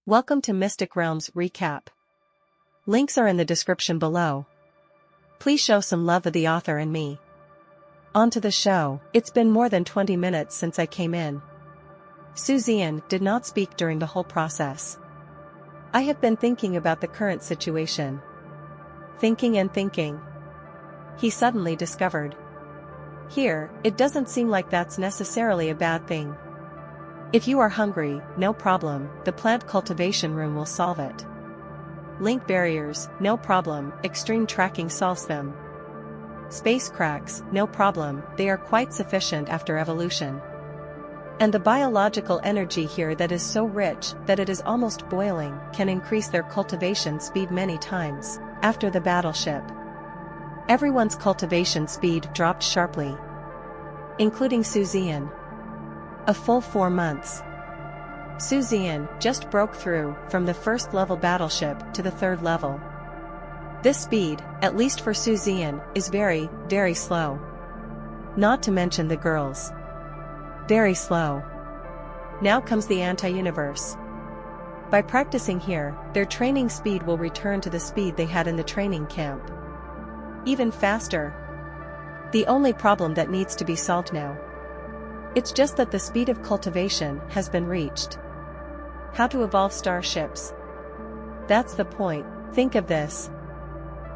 Welcome to Mystic Realms Recap. Links are in the description below. Please show some love of the author and me. On to the show. It's been more than 20 minutes since I came in. Zian did not speak during the whole process. I have been thinking about the current situation. Thinking and thinking. He suddenly discovered. Here, it doesn't seem like that's necessarily a bad thing. If you are hungry, no problem, the plant cultivation room will solve it. Link barriers, no problem, extreme tracking solves them. Space cracks, no problem, they are quite sufficient after evolution. And the biological energy here that is so rich that it is almost boiling can increase their cultivation speed many times. After the battleship, everyone's cultivation speed dropped sharply, including Zian. A full 4 months. Zian just broke through from the first level battleship to the 3rd level. This speed, at least for Zian, is very, very slow. Not to mention the girls. Very slow. Now comes the anti-universe. By practicing here, their training speed will return to the speed they had in the training camp. Even faster. The only problem that needs to be solved now. It's just that the speed of cultivation has been reached. How to evolve starships. That's the point. Think of this.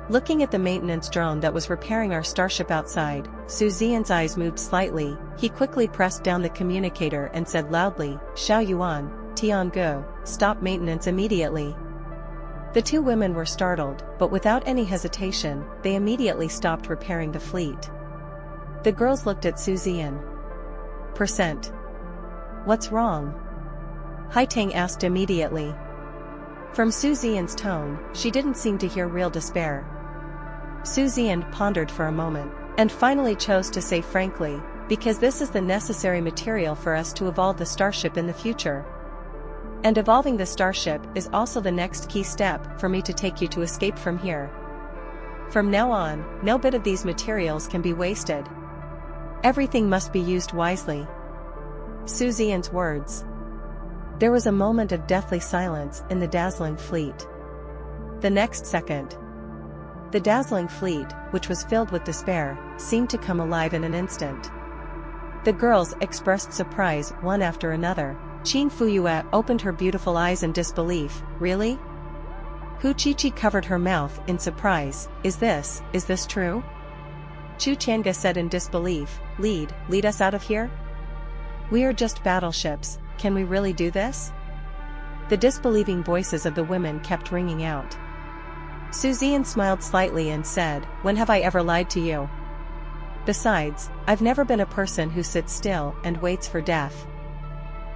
Looking at the maintenance drone that was repairing our starship outside, Zian's eyes moved slightly. He quickly pressed down the communicator and said loudly, "Xiao Yuan, Tiangu, stop maintenance immediately." The two women were startled, but without any hesitation, they immediately stopped repairing the fleet. The girls looked at Zian. "%. What's wrong?" Haitang asked immediately. From Zian's tone, she didn't seem to hear real despair. Zian pondered for a moment, and finally chose to say frankly, "Because this is the necessary material for us to evolve the starship in the future. And evolving the starship is also the next key step for me to take you to escape from here. From now on, no bit of these materials can be wasted. Everything must be used wisely." Zian's words. There was a moment of deathly silence in the dazzling fleet. The next second, the dazzling fleet, which was filled with despair, seemed to come alive in an instant. The girls expressed surprise one after another. Qin Fuyue opened her beautiful eyes in disbelief. "Really?" Hu Qiqi covered her mouth in surprise. Is this true?" Chu Tianga said in disbelief, Lead us out of here? We are just battleships, can we really do this?" The disbelieving voices of the women kept ringing out. Zian smiled slightly and said, "When have I ever lied to you? Besides, I've never been a person who sits still and waits for death.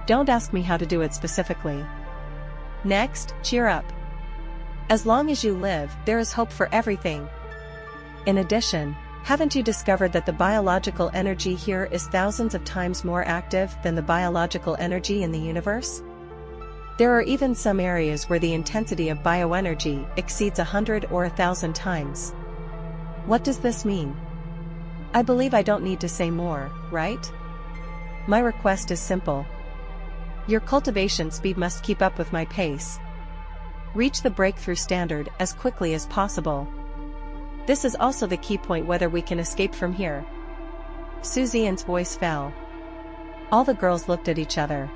Don't ask me how to do it specifically. Next, cheer up. As long as you live, there is hope for everything. In addition, haven't you discovered that the biological energy here is thousands of times more active than the biological energy in the universe? There are even some areas where the intensity of bioenergy exceeds 100 or 1,000 times. What does this mean? I believe I don't need to say more, right? My request is simple. Your cultivation speed must keep up with my pace. Reach the breakthrough standard as quickly as possible. This is also the key point whether we can escape from here." Zian's voice fell. All the girls looked at each other.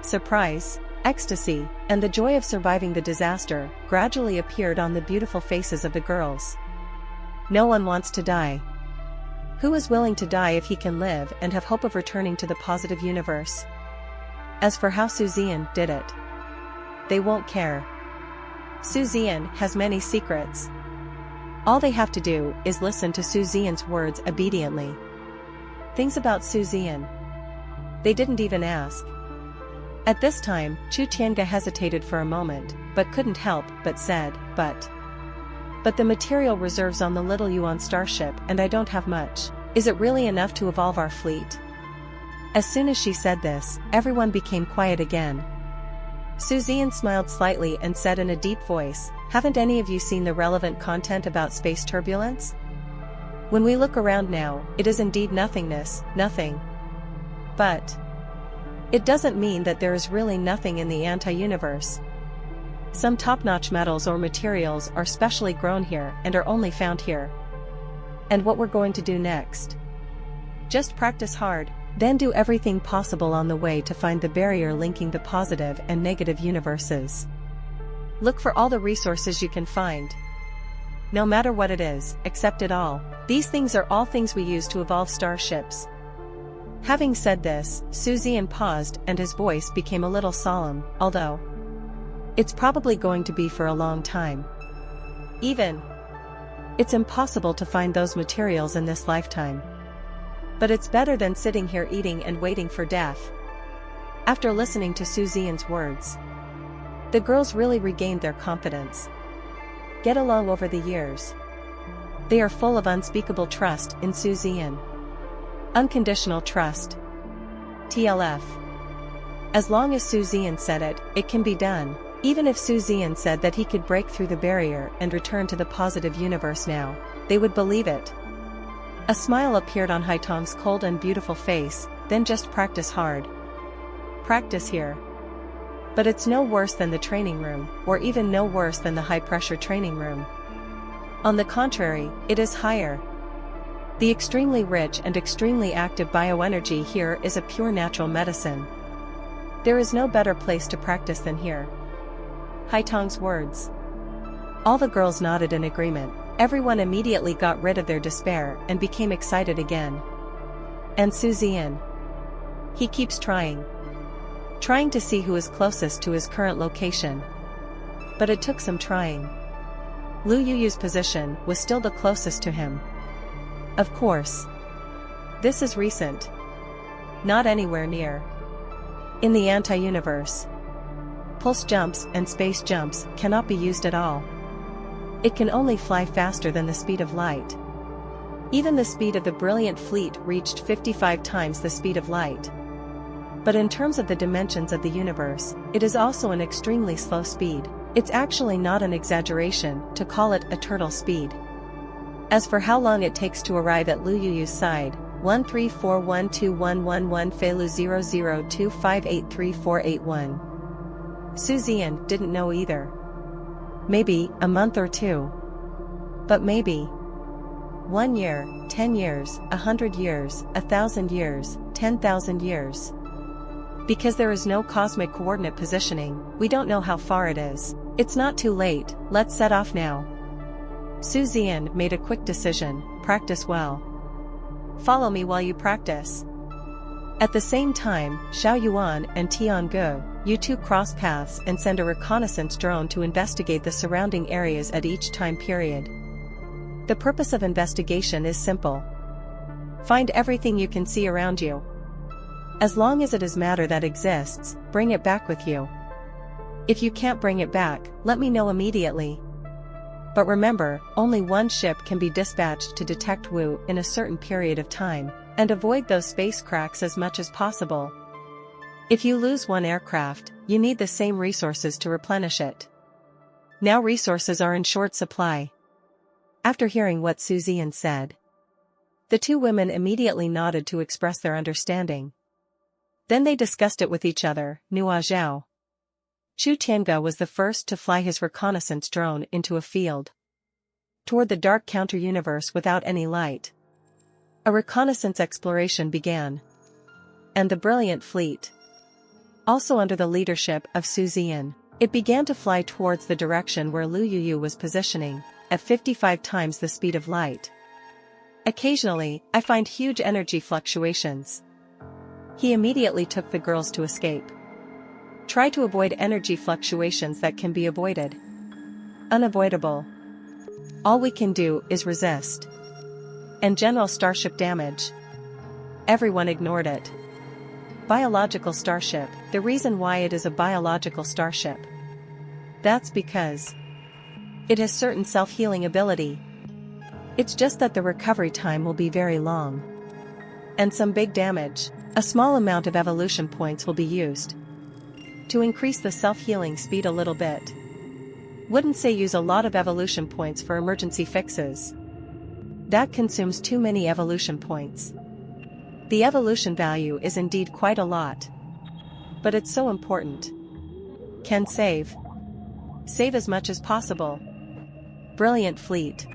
Surprise, ecstasy, and the joy of surviving the disaster gradually appeared on the beautiful faces of the girls. No one wants to die. Who is willing to die if he can live and have hope of returning to the positive universe? As for how Zian did it, they won't care. Zian has many secrets. All they have to do is listen to Zian's words obediently. Things about Zian. They didn't even ask. At this time, Chu Tianga hesitated for a moment, but couldn't help but said, But the material reserves on the Little Yuan starship and I don't have much. Is it really enough to evolve our fleet?" As soon as she said this, everyone became quiet again. Zian smiled slightly and said in a deep voice, "Haven't any of you seen the relevant content about space turbulence? When we look around now, it is indeed nothingness, nothing. But It doesn't mean that there is really nothing in the anti-universe. Some top-notch metals or materials are specially grown here and are only found here. And what we're going to do next? Just practice hard, then do everything possible on the way to find the barrier linking the positive and negative universes. Look for all the resources you can find. No matter what it is, accept it all. These things are all things we use to evolve starships. Having said this, Zian paused and his voice became a little solemn, although it's probably going to be for a long time. It's impossible to find those materials in this lifetime. But it's better than sitting here eating and waiting for death. After listening to Zian's words, the girls really regained their confidence. Get along over the years. They are full of unspeakable trust in Zian. Unconditional trust. TLF. As long as Zian said it, it can be done. Even if Zian said that he could break through the barrier and return to the positive universe now, they would believe it. A smile appeared on Haitong's cold and beautiful face, then just practice hard. Practice here. But it's no worse than the training room, or even no worse than the high-pressure training room. On the contrary, it is higher. The extremely rich and extremely active bioenergy here is a pure natural medicine. There is no better place to practice than here. Haitong's words. All the girls nodded in agreement. Everyone immediately got rid of their despair and became excited again. And Zian. He keeps trying to see who is closest to his current location. But it took some trying. Lu Yuyu's position was still the closest to him. Of course. This is recent. Not anywhere near. In the anti-universe, pulse jumps and space jumps cannot be used at all. It can only fly faster than the speed of light. Even the speed of the brilliant fleet reached 55 times the speed of light. But in terms of the dimensions of the universe, it is also an extremely slow speed. It's actually not an exaggeration to call it a turtle speed. As for how long it takes to arrive at Lu Yuyu's side, 134121111 Feilu 0025838481. Zian didn't know either. Maybe a month or two. But maybe 1 year, 10 years, 100 years, 1,000 years, 10,000 years. Because there is no cosmic coordinate positioning, we don't know how far it is. It's not too late, let's set off now. Zian made a quick decision, practice well. Follow me while you practice. At the same time, Xiao Yuan and Tiangu, you two cross paths and send a reconnaissance drone to investigate the surrounding areas at each time period. The purpose of investigation is simple. Find everything you can see around you. As long as it is matter that exists, bring it back with you. If you can't bring it back, let me know immediately. But remember, only one ship can be dispatched to detect Wu in a certain period of time, and avoid those space cracks as much as possible. If you lose one aircraft, you need the same resources to replenish it. Now resources are in short supply. After hearing what Zian said, the two women immediately nodded to express their understanding. Then they discussed it with each other. Nua Zhao. Chu Tiange was the first to fly his reconnaissance drone into a field toward the dark counter-universe without any light. A reconnaissance exploration began. And the brilliant fleet, also under the leadership of Zian, it began to fly towards the direction where Lu Yuyu was positioning, at 55 times the speed of light. Occasionally, I find huge energy fluctuations. He immediately took the girls to escape. Try to avoid energy fluctuations that can be avoided. Unavoidable. All we can do is resist. And general starship damage. Everyone ignored it. Biological starship, the reason why it is a biological starship. That's because it has certain self-healing ability. It's just that the recovery time will be very long. And some big damage. A small amount of evolution points will be used to increase the self-healing speed a little bit. Wouldn't say use a lot of evolution points for emergency fixes. That consumes too many evolution points. The evolution value is indeed quite a lot. But it's so important. Can save. Save as much as possible. Brilliant fleet.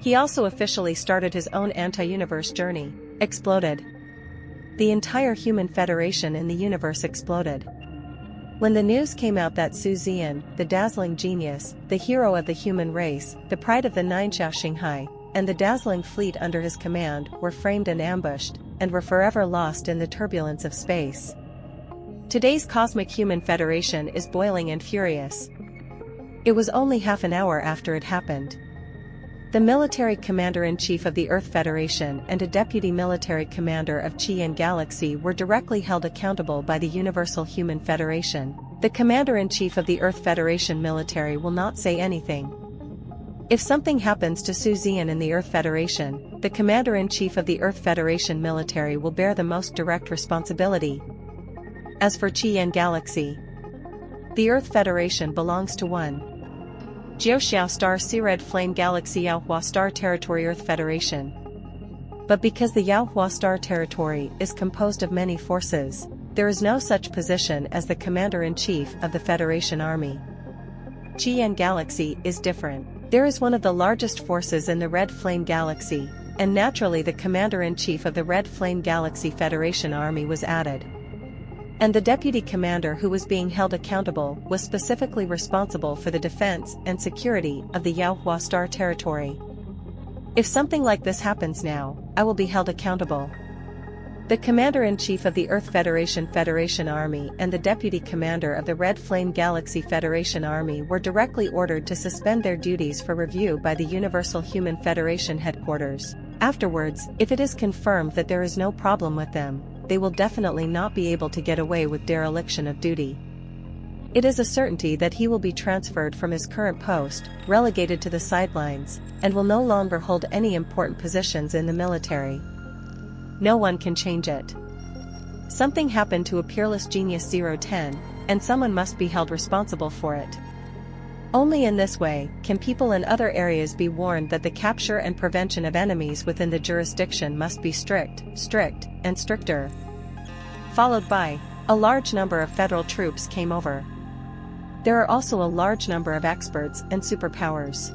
He also officially started his own anti-universe journey. Exploded. The entire human federation in the universe exploded. When the news came out that Zian, the dazzling genius, the hero of the human race, the pride of the Nine Shanghai, and the dazzling fleet under his command were framed and ambushed, and were forever lost in the turbulence of space. Today's cosmic human federation is boiling and furious. It was only half an hour after it happened. The military commander-in-chief of the Earth Federation and a deputy military commander of Zian Galaxy were directly held accountable by the Universal Human Federation. The commander-in-chief of the Earth Federation military will not say anything. If something happens to Zian in the Earth Federation, the commander-in-chief of the Earth Federation military will bear the most direct responsibility. As for Zian Galaxy, the Earth Federation belongs to one Jiuxiao Star Sea Red Flame Galaxy Yaohua Star Territory Earth Federation. But because the Yaohua Star Territory is composed of many forces, there is no such position as the Commander-in-Chief of the Federation Army. Zian Galaxy is different. There is one of the largest forces in the Red Flame Galaxy, and naturally the Commander-in-Chief of the Red Flame Galaxy Federation Army was added. And the deputy commander who was being held accountable was specifically responsible for the defense and security of the Yaohua Star Territory. If something like this happens now, I will be held accountable. The commander-in-chief of the Earth Federation Army and the deputy commander of the Red Flame Galaxy Federation Army were directly ordered to suspend their duties for review by the Universal Human Federation headquarters. Afterwards, if it is confirmed that there is no problem with them, they will definitely not be able to get away with dereliction of duty. It is a certainty that he will be transferred from his current post, relegated to the sidelines, and will no longer hold any important positions in the military. No one can change it. Something happened to a peerless genius 010, and someone must be held responsible for it. Only in this way can people in other areas be warned that the capture and prevention of enemies within the jurisdiction must be strict, and stricter. Followed by, a large number of federal troops came over. There are also a large number of experts and superpowers.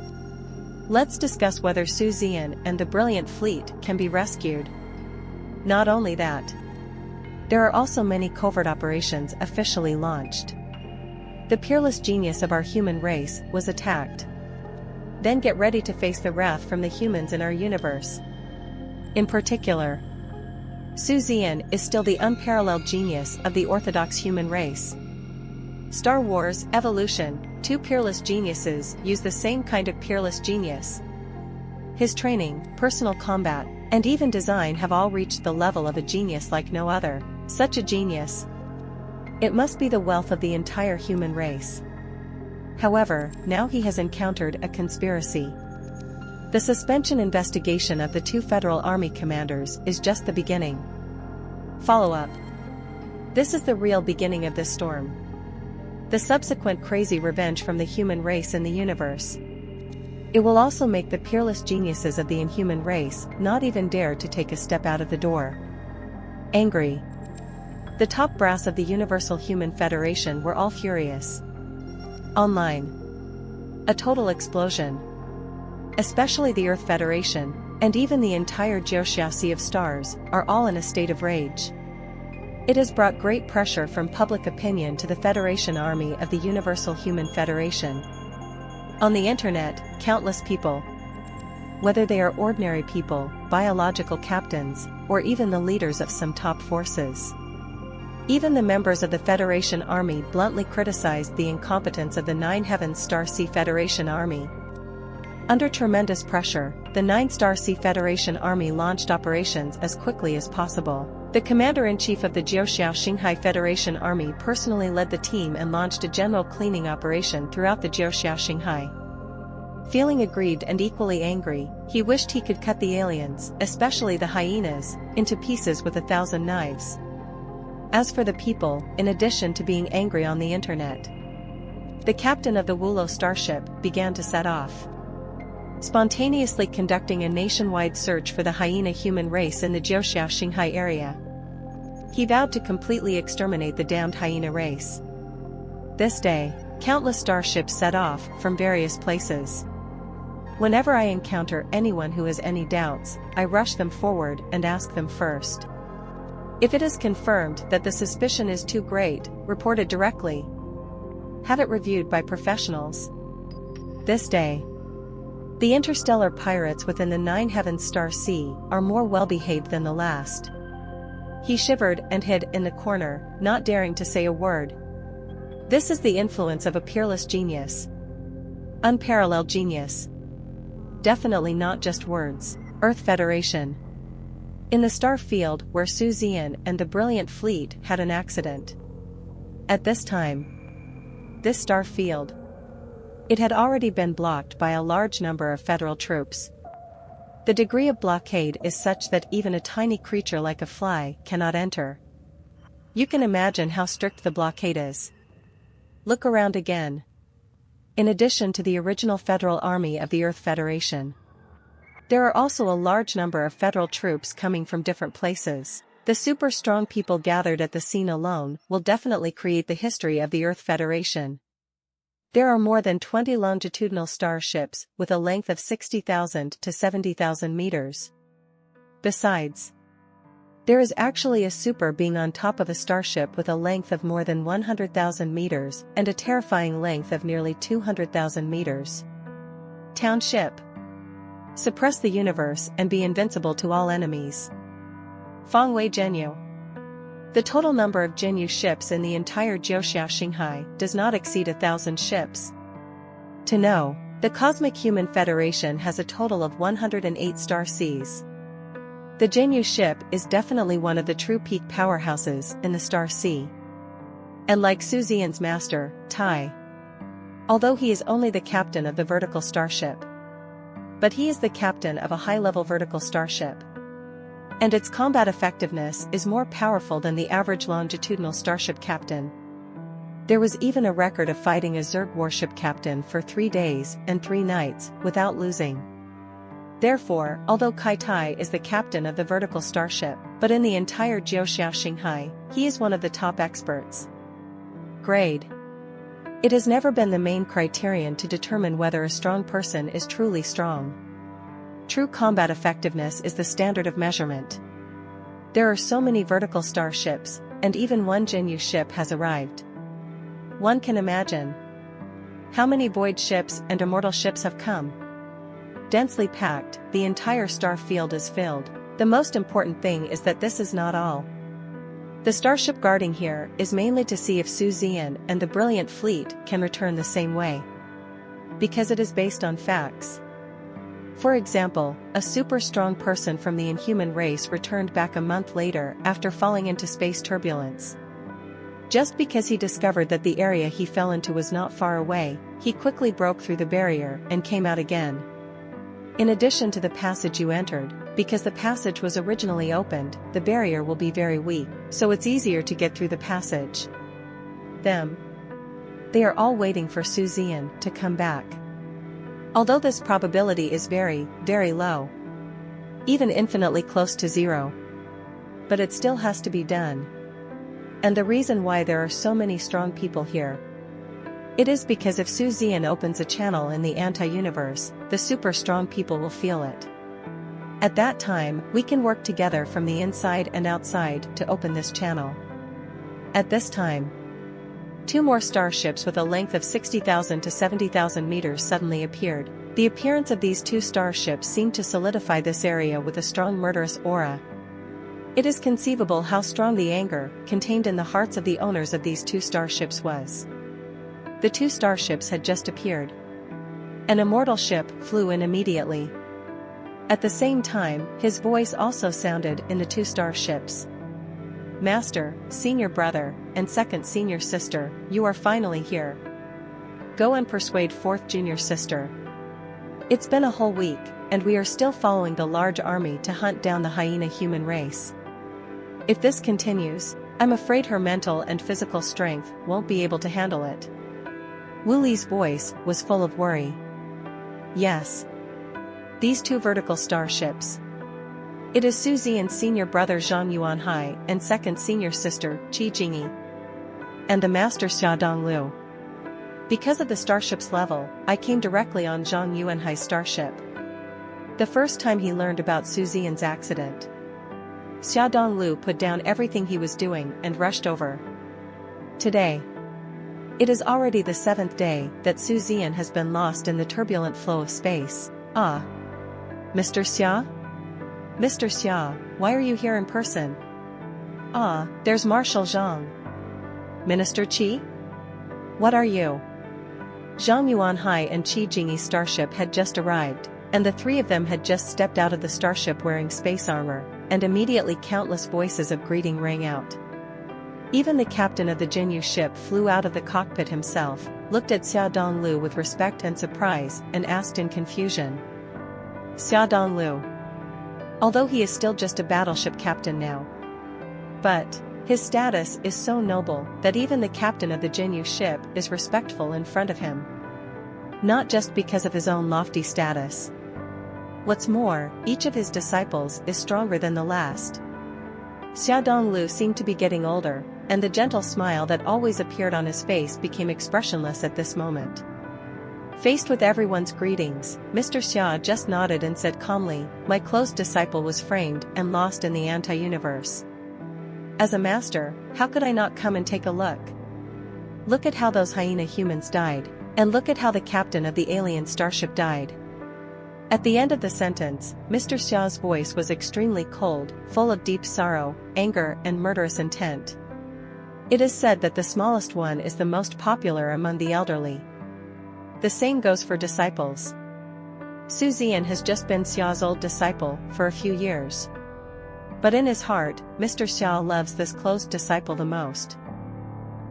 Let's discuss whether Zian and the brilliant fleet can be rescued. Not only that, there are also many covert operations officially launched. The peerless genius of our human race was attacked. Then get ready to face the wrath from the humans in our universe. In particular, Zian is still the unparalleled genius of the orthodox human race. Star Wars Evolution, two peerless geniuses use the same kind of peerless genius. His training, personal combat, and even design have all reached the level of a genius like no other. Such a genius. It must be the wealth of the entire human race. However, now he has encountered a conspiracy. The suspension investigation of the two federal army commanders is just the beginning. Follow-up. This is the real beginning of this storm. The subsequent crazy revenge from the human race in the universe. It will also make the peerless geniuses of the inhuman race not even dare to take a step out of the door. Angry. The top brass of the Universal Human Federation were all furious. Online. A total explosion. Especially the Earth Federation, and even the entire Jiuxiao Sea of Stars, are all in a state of rage. It has brought great pressure from public opinion to the Federation Army of the Universal Human Federation. On the internet, countless people, whether they are ordinary people, biological captains, or even the leaders of some top forces. Even the members of the Federation Army bluntly criticized the incompetence of the Nine Heavens Star Sea Federation Army. Under tremendous pressure, the Nine Star Sea Federation Army launched operations as quickly as possible. The commander-in-chief of the Jiuxiao Xinghai Federation Army personally led the team and launched a general cleaning operation throughout the Jiuxiao Xinghai. Feeling aggrieved and equally angry, he wished he could cut the aliens, especially the hyenas, into pieces with 1,000 knives. As for the people, in addition to being angry on the internet, the captain of the Wulo starship began to set off, spontaneously conducting a nationwide search for the hyena human race in the Jiuxiao Xinghai area. He vowed to completely exterminate the damned hyena race. This day, countless starships set off from various places. Whenever I encounter anyone who has any doubts, I rush them forward and ask them first. If it is confirmed that the suspicion is too great, report it directly. Have it reviewed by professionals. This day, the interstellar pirates within the 9 heavens star sea are more well-behaved than the last. He shivered and hid in the corner, not daring to say a word. This is the influence of a peerless genius. Unparalleled genius. Definitely not just words. Earth Federation. In the star field where Zian and the brilliant fleet had an accident. At this time, this star field, it had already been blocked by a large number of federal troops. The degree of blockade is such that even a tiny creature like a fly cannot enter. You can imagine how strict the blockade is. Look around again. In addition to the original Federal Army of the Earth Federation, there are also a large number of federal troops coming from different places. The super strong people gathered at the scene alone will definitely create the history of the Earth Federation. There are more than 20 longitudinal starships with a length of 60,000 to 70,000 meters. Besides, there is actually a super being on top of a starship with a length of more than 100,000 meters and a terrifying length of nearly 200,000 meters. Township. Suppress the universe and be invincible to all enemies. Fangwei Zhenyu. The total number of Zhenyu ships in the entire Jiuxia Xinghai does not exceed 1,000 ships. To know, the Cosmic Human Federation has a total of 108 star seas. The Zhenyu ship is definitely one of the true peak powerhouses in the Star Sea. And like Zian's master, Tai. Although he is only the captain of the vertical starship. But he is the captain of a high-level vertical starship. And its combat effectiveness is more powerful than the average longitudinal starship captain. There was even a record of fighting a Zerg warship captain for 3 days and 3 nights without losing. Therefore, although Kai Tai is the captain of the vertical starship, but in the entire Jiuxia Xinghai, he is one of the top experts. Grade. It has never been the main criterion to determine whether a strong person is truly strong. True combat effectiveness is the standard of measurement. There are so many vertical starships, and even one Zhenyu ship has arrived. One can imagine how many void ships and immortal ships have come. Densely packed, the entire star field is filled. The most important thing is that this is not all. The starship guarding here is mainly to see if Zian and the brilliant fleet can return the same way. Because it is based on facts. For example, a super strong person from the inhuman race returned back a month later after falling into space turbulence. Just because he discovered that the area he fell into was not far away, he quickly broke through the barrier and came out again. In addition to the passage you entered, because the passage was originally opened, the barrier will be very weak, so it's easier to get through the passage. They are all waiting for Zian to come back. Although this probability is very, very low. Even infinitely close to 0. But it still has to be done. And the reason why there are so many strong people here. It is because if Zian opens a channel in the anti-universe, the super strong people will feel it. At that time, we can work together from the inside and outside to open this channel. At this time, 2 more starships with a length of 60,000 to 70,000 meters suddenly appeared. The appearance of these 2 starships seemed to solidify this area with a strong murderous aura. It is conceivable how strong the anger contained in the hearts of the owners of these 2 starships was. The 2 starships had just appeared. An immortal ship flew in immediately. At the same time, his voice also sounded in the 2 starships. Master, senior brother, and second senior sister, you are finally here. Go and persuade 4th junior sister. It's been a whole week, and we are still following the large army to hunt down the hyena human race. If this continues, I'm afraid her mental and physical strength won't be able to handle it. Wu Li's voice was full of worry. Yes. These 2 vertical starships. It is Su Zian's senior brother Zhang Yuanhai and second senior sister, Qi Jingyi. And the master Xia Donglu. Because of the starship's level, I came directly on Zhang Yuanhai's starship. The first time he learned about Su Zian's accident, Xia Donglu put down everything he was doing and rushed over. Today, it is already the 7th day that Su Zian has been lost in the turbulent flow of space. Ah. Mr. Xia? Mr. Xia, why are you here in person? Ah, there's Marshal Zhang. Minister Qi? What are you? Zhang Yuanhai and Qi Jingyi's starship had just arrived, and the three of them had just stepped out of the starship wearing space armor, and immediately countless voices of greeting rang out. Even the captain of the Jinyu ship flew out of the cockpit himself, looked at Xia Donglu with respect and surprise, and asked in confusion. Xia Donglu. Although he is still just a battleship captain now. But his status is so noble that even the captain of the Jinyu ship is respectful in front of him. Not just because of his own lofty status. What's more, each of his disciples is stronger than the last. Xia Donglu seemed to be getting older, and the gentle smile that always appeared on his face became expressionless at this moment. Faced with everyone's greetings, Mr. Xia just nodded and said calmly, "My close disciple was framed and lost in the anti-universe. As a master, how could I not come and take a look? Look at how those hyena humans died, and look at how the captain of the alien starship died." At the end of the sentence, Mr. Xia's voice was extremely cold, full of deep sorrow, anger and murderous intent. It is said that the smallest one is the most popular among the elderly. The same goes for disciples. Su Zian has just been Xia's old disciple for a few years. But in his heart, Mr. Xia loves this closed disciple the most.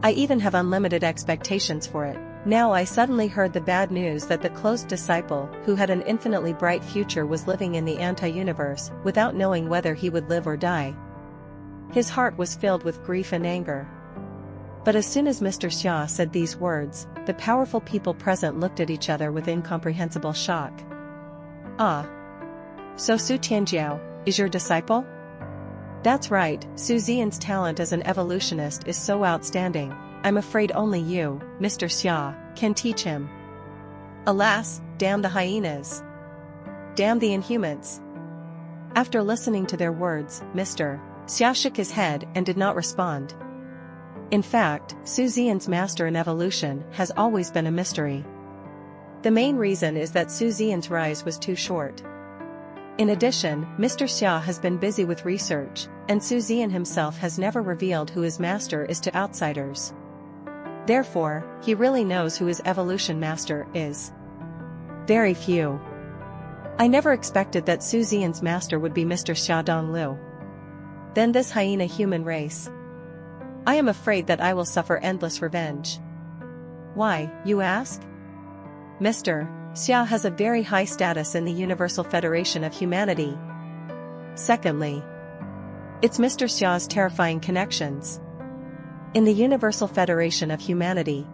I even have unlimited expectations for it. Now I suddenly heard the bad news that the closed disciple, who had an infinitely bright future, was living in the anti-universe, without knowing whether he would live or die. His heart was filled with grief and anger. But as soon as Mr. Xia said these words, the powerful people present looked at each other with incomprehensible shock. Ah. So Su Tianjiao is your disciple? That's right, Su Zian's talent as an evolutionist is so outstanding. I'm afraid only you, Mr. Xia, can teach him. Alas, damn the hyenas. Damn the Inhumans. After listening to their words, Mr. Xia shook his head and did not respond. In fact, Su Zian's master in evolution has always been a mystery. The main reason is that Su Zian's rise was too short. In addition, Mr. Xia has been busy with research, and Su Zian himself has never revealed who his master is to outsiders. Therefore, he really knows who his evolution master is. Very few. I never expected that Su Zian's master would be Mr. Xia Donglu. Then this hyena human race. I am afraid that I will suffer endless revenge. Why, you ask? Mr. Xia has a very high status in the Universal Federation of Humanity. Secondly, it's Mr. Xia's terrifying connections. In the Universal Federation of Humanity,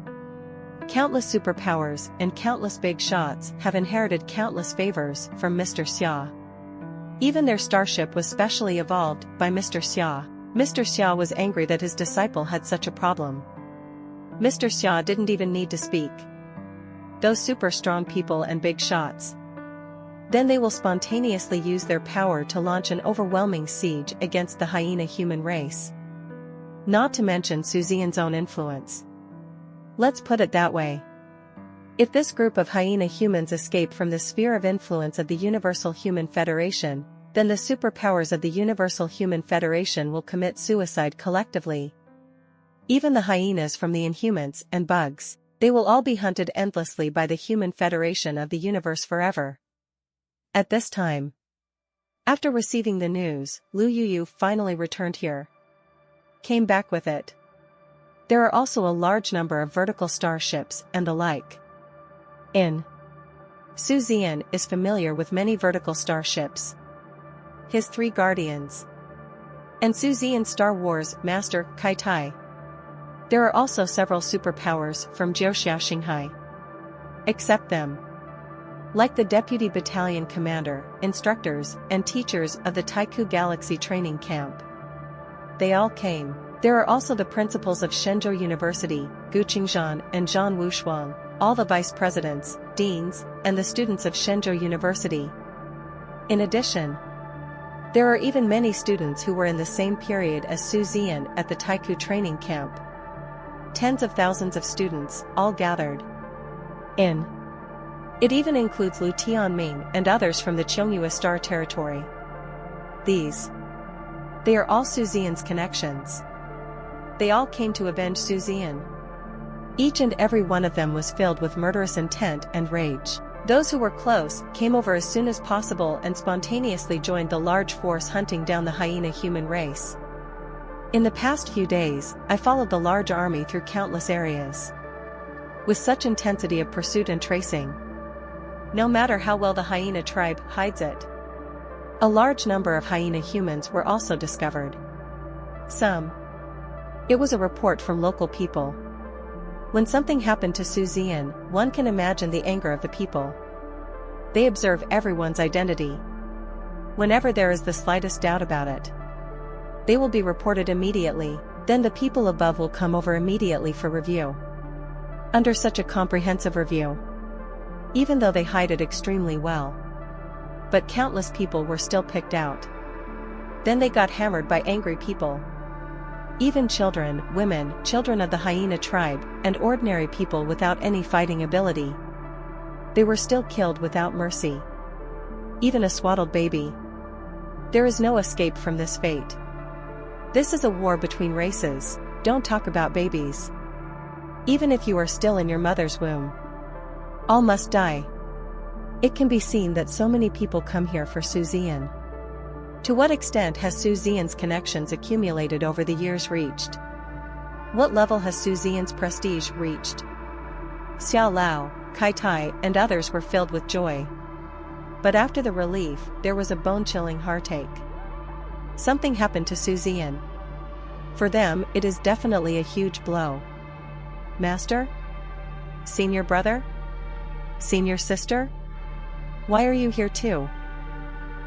countless superpowers and countless big shots have inherited countless favors from Mr. Xia. Even their starship was specially evolved by Mr. Xia. Mr. Xia was angry that his disciple had such a problem. Mr. Xia didn't even need to speak. Those super strong people and big shots. Then they will spontaneously use their power to launch an overwhelming siege against the hyena human race. Not to mention Su Zian's own influence. Let's put it that way. If this group of hyena humans escape from the sphere of influence of the Universal Human Federation, then the superpowers of the Universal Human Federation will commit suicide collectively. Even the hyenas from the Inhumans and bugs, they will all be hunted endlessly by the Human Federation of the universe forever. At this time, after receiving the news, Lu Yuyu finally returned here. Came back with it. There are also a large number of vertical starships and the like. Su Zian is familiar with many vertical starships. His three guardians. And Su Zian's Star Wars Master, Kai Tai. There are also several superpowers from Jiuxia Xinghai. Accept them. Like the deputy battalion commander, instructors, and teachers of the Taiku Galaxy Training Camp. They all came. There are also the principals of Shenzhou University, Gu Qingzhan and Zhang Wushuang, all the vice presidents, deans, and the students of Shenzhou University. In addition, there are even many students who were in the same period as Su Zian at the Taiku training camp. Tens of thousands of students, all gathered in. It even includes Lu Tianming and others from the Chongyue Star Territory. They are all Su Zian's connections. They all came to avenge Su Zian. Each and every one of them was filled with murderous intent and rage. Those who were close came over as soon as possible and spontaneously joined the large force hunting down the hyena human race. In the past few days, I followed the large army through countless areas. With such intensity of pursuit and tracing. No matter how well the hyena tribe hides it. A large number of hyena humans were also discovered. It was a report from local people. When something happened to Su Zian, one can imagine the anger of the people. They observe everyone's identity. Whenever there is the slightest doubt about it, they will be reported immediately, then the people above will come over immediately for review. Under such a comprehensive review, even though they hide it extremely well, but countless people were still picked out. Then they got hammered by angry people. Even children, women, children of the hyena tribe, and ordinary people without any fighting ability. They were still killed without mercy. Even a swaddled baby. There is no escape from this fate. This is a war between races, don't talk about babies. Even if you are still in your mother's womb. All must die. It can be seen that so many people come here for Su Zian. To what extent has Su Zian's connections accumulated over the years reached? What level has Su Zian's prestige reached? Xiao Lao, Kai Tai, and others were filled with joy. But after the relief, there was a bone-chilling heartache. Something happened to Su Zian. For them, it is definitely a huge blow. Master? Senior brother? Senior sister? Why are you here too?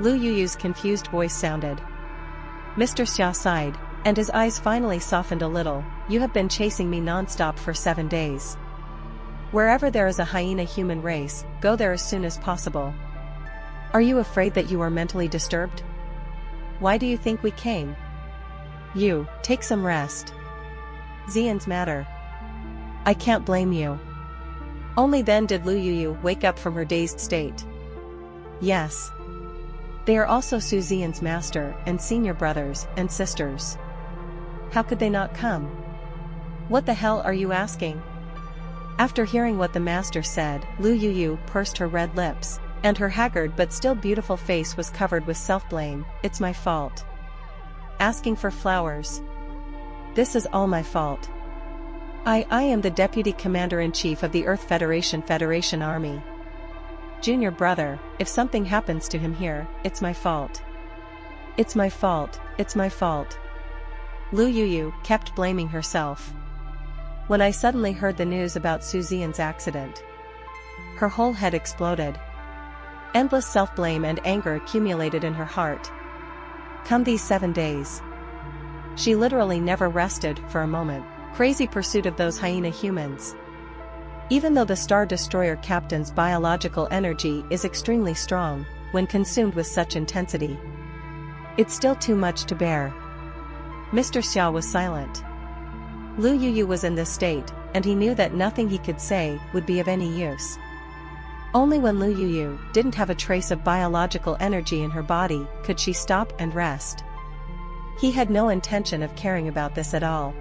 Lu Yuyu's confused voice sounded. Mr. Xia sighed, and his eyes finally softened a little. You have been chasing me non-stop for 7 days. Wherever there is a hyena human race, go there as soon as possible. Are you afraid that you are mentally disturbed? Why do you think we came? You, take some rest. Zian's matter. I can't blame you. Only then did Lu Yuyu wake up from her dazed state. Yes. They are also Su Zian's master and senior brothers and sisters. How could they not come? What the hell are you asking? After hearing what the master said, Lu Yuyu pursed her red lips, and her haggard but still beautiful face was covered with self-blame. It's my fault. Asking for flowers. This is all my fault. I am the Deputy Commander-in-Chief of the Earth Federation Army. Junior brother, if something happens to him here, it's my fault. It's my fault, it's my fault. Lu Yuyu kept blaming herself. When I suddenly heard the news about Su Zian's accident, her whole head exploded. Endless self-blame and anger accumulated in her heart. Come these 7 days. She literally never rested for a moment. Crazy pursuit of those hyena humans. Even though the Star Destroyer captain's biological energy is extremely strong, when consumed with such intensity, it's still too much to bear. Mr. Xiao was silent. Lu Yuyu was in this state, and he knew that nothing he could say would be of any use. Only when Lu Yuyu didn't have a trace of biological energy in her body could she stop and rest. He had no intention of caring about this at all.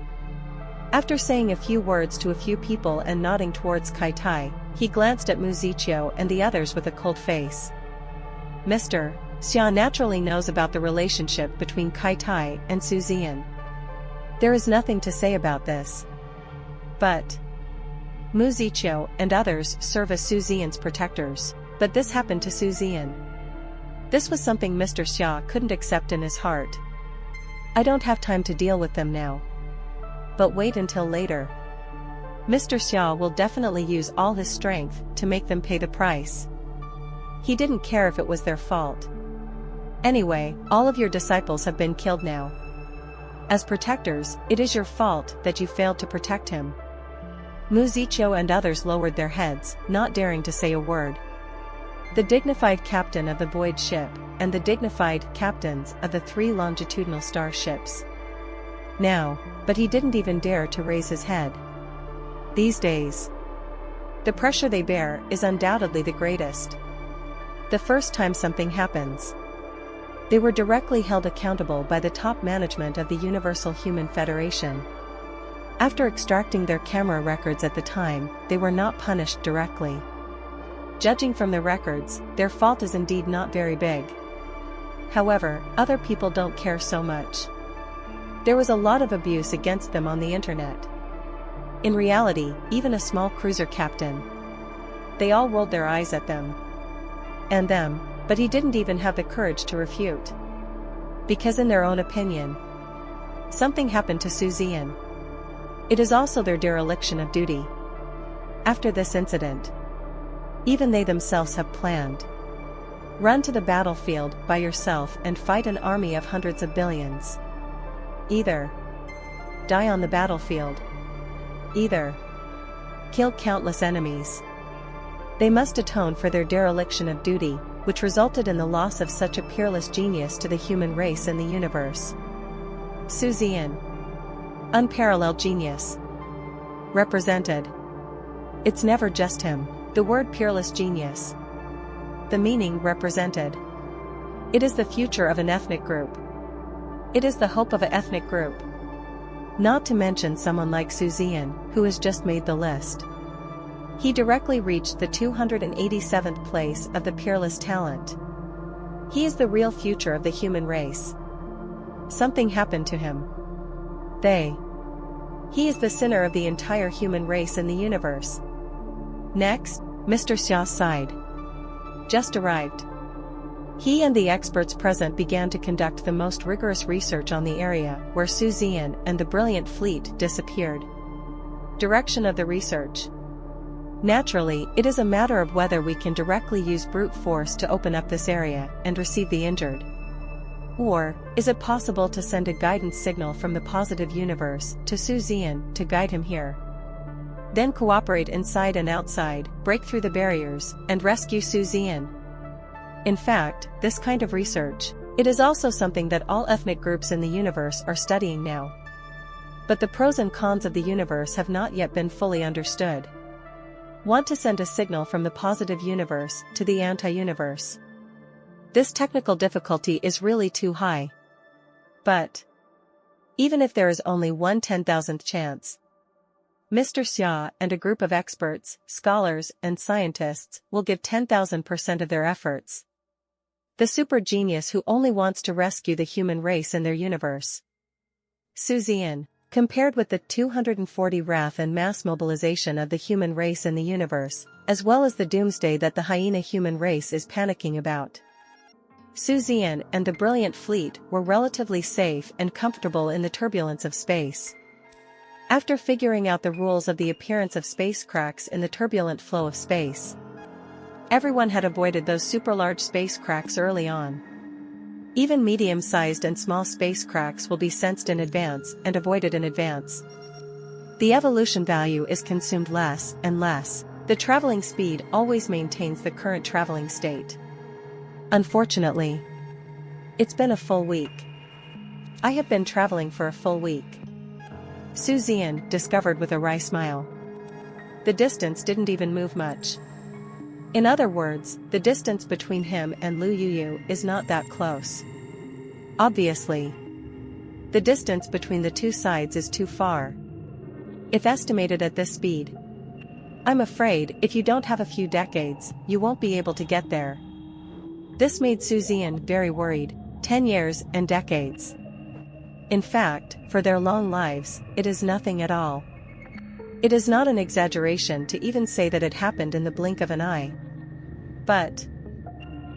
After saying a few words to a few people and nodding towards Kai Tai, he glanced at Mu Ziqiu and the others with a cold face. Mr. Xia naturally knows about the relationship between Kai Tai and Su Zian. There is nothing to say about this. But Mu Ziqiu and others serve as Su Zian's protectors. But this happened to Su Zian. This was something Mr. Xia couldn't accept in his heart. I don't have time to deal with them now. But wait until later. Mr. Xia will definitely use all his strength to make them pay the price. He didn't care if it was their fault. Anyway, all of your disciples have been killed now. As protectors, it is your fault that you failed to protect him. Mu Ziqiu and others lowered their heads, not daring to say a word. The dignified captain of the void ship, and the dignified captains of the 3 longitudinal starships. Now, but he didn't even dare to raise his head. These days, the pressure they bear is undoubtedly the greatest. The first time something happens, they were directly held accountable by the top management of the Universal Human Federation. After extracting their camera records at the time, they were not punished directly. Judging from the records, their fault is indeed not very big. However, other people don't care so much. There was a lot of abuse against them on the internet. In reality, even a small cruiser captain. They all rolled their eyes at them. And them, but he didn't even have the courage to refute. Because in their own opinion, something happened to Zian. It is also their dereliction of duty. After this incident, even they themselves have planned. Run to the battlefield by yourself and fight an army of hundreds of billions. Either die on the battlefield. Either kill countless enemies. They must atone for their dereliction of duty, which resulted in the loss of such a peerless genius to the human race and the universe. Zian. Unparalleled genius. Represented. It's never just him, the word peerless genius. The meaning represented. It is the future of an ethnic group. It is the hope of an ethnic group. Not to mention someone like Zian, who has just made the list. He directly reached the 287th place of the peerless talent. He is the real future of the human race. Something happened to him. He is the sinner of the entire human race in the universe. Next, Mr. Xia sighed. Just arrived. He and the experts present began to conduct the most rigorous research on the area where Zian and the brilliant fleet disappeared. Direction of the research. Naturally, it is a matter of whether we can directly use brute force to open up this area and receive the injured. Or, is it possible to send a guidance signal from the positive universe to Zian to guide him here? Then cooperate inside and outside, break through the barriers, and rescue Zian. In fact, this kind of research, it is also something that all ethnic groups in the universe are studying now. But the pros and cons of the universe have not yet been fully understood. Want to send a signal from the positive universe to the anti-universe. This technical difficulty is really too high. But even if there is only 1/10,000th chance, Mr. Xia and a group of experts, scholars, and scientists will give 10,000% of their efforts. The super genius who only wants to rescue the human race in their universe. Zian, compared with the 240 wrath and mass mobilization of the human race in the universe, as well as the doomsday that the hyena human race is panicking about. Zian and the brilliant fleet were relatively safe and comfortable in the turbulence of space. After figuring out the rules of the appearance of space cracks in the turbulent flow of space, everyone had avoided those super large space cracks early on. Even medium-sized and small space cracks will be sensed in advance and avoided in advance. The evolution value is consumed less and less. The traveling speed always maintains the current traveling state. Unfortunately, it's been a full week. I have been traveling for a full week. Zian discovered with a wry smile. The distance didn't even move much. In other words, the distance between him and Lu Yuyu is not that close. Obviously, the distance between the two sides is too far. If estimated at this speed, I'm afraid if you don't have a few decades, you won't be able to get there. This made Zian very worried. 10 years and decades. In fact, for their long lives, it is nothing at all. It is not an exaggeration to even say that it happened in the blink of an eye. But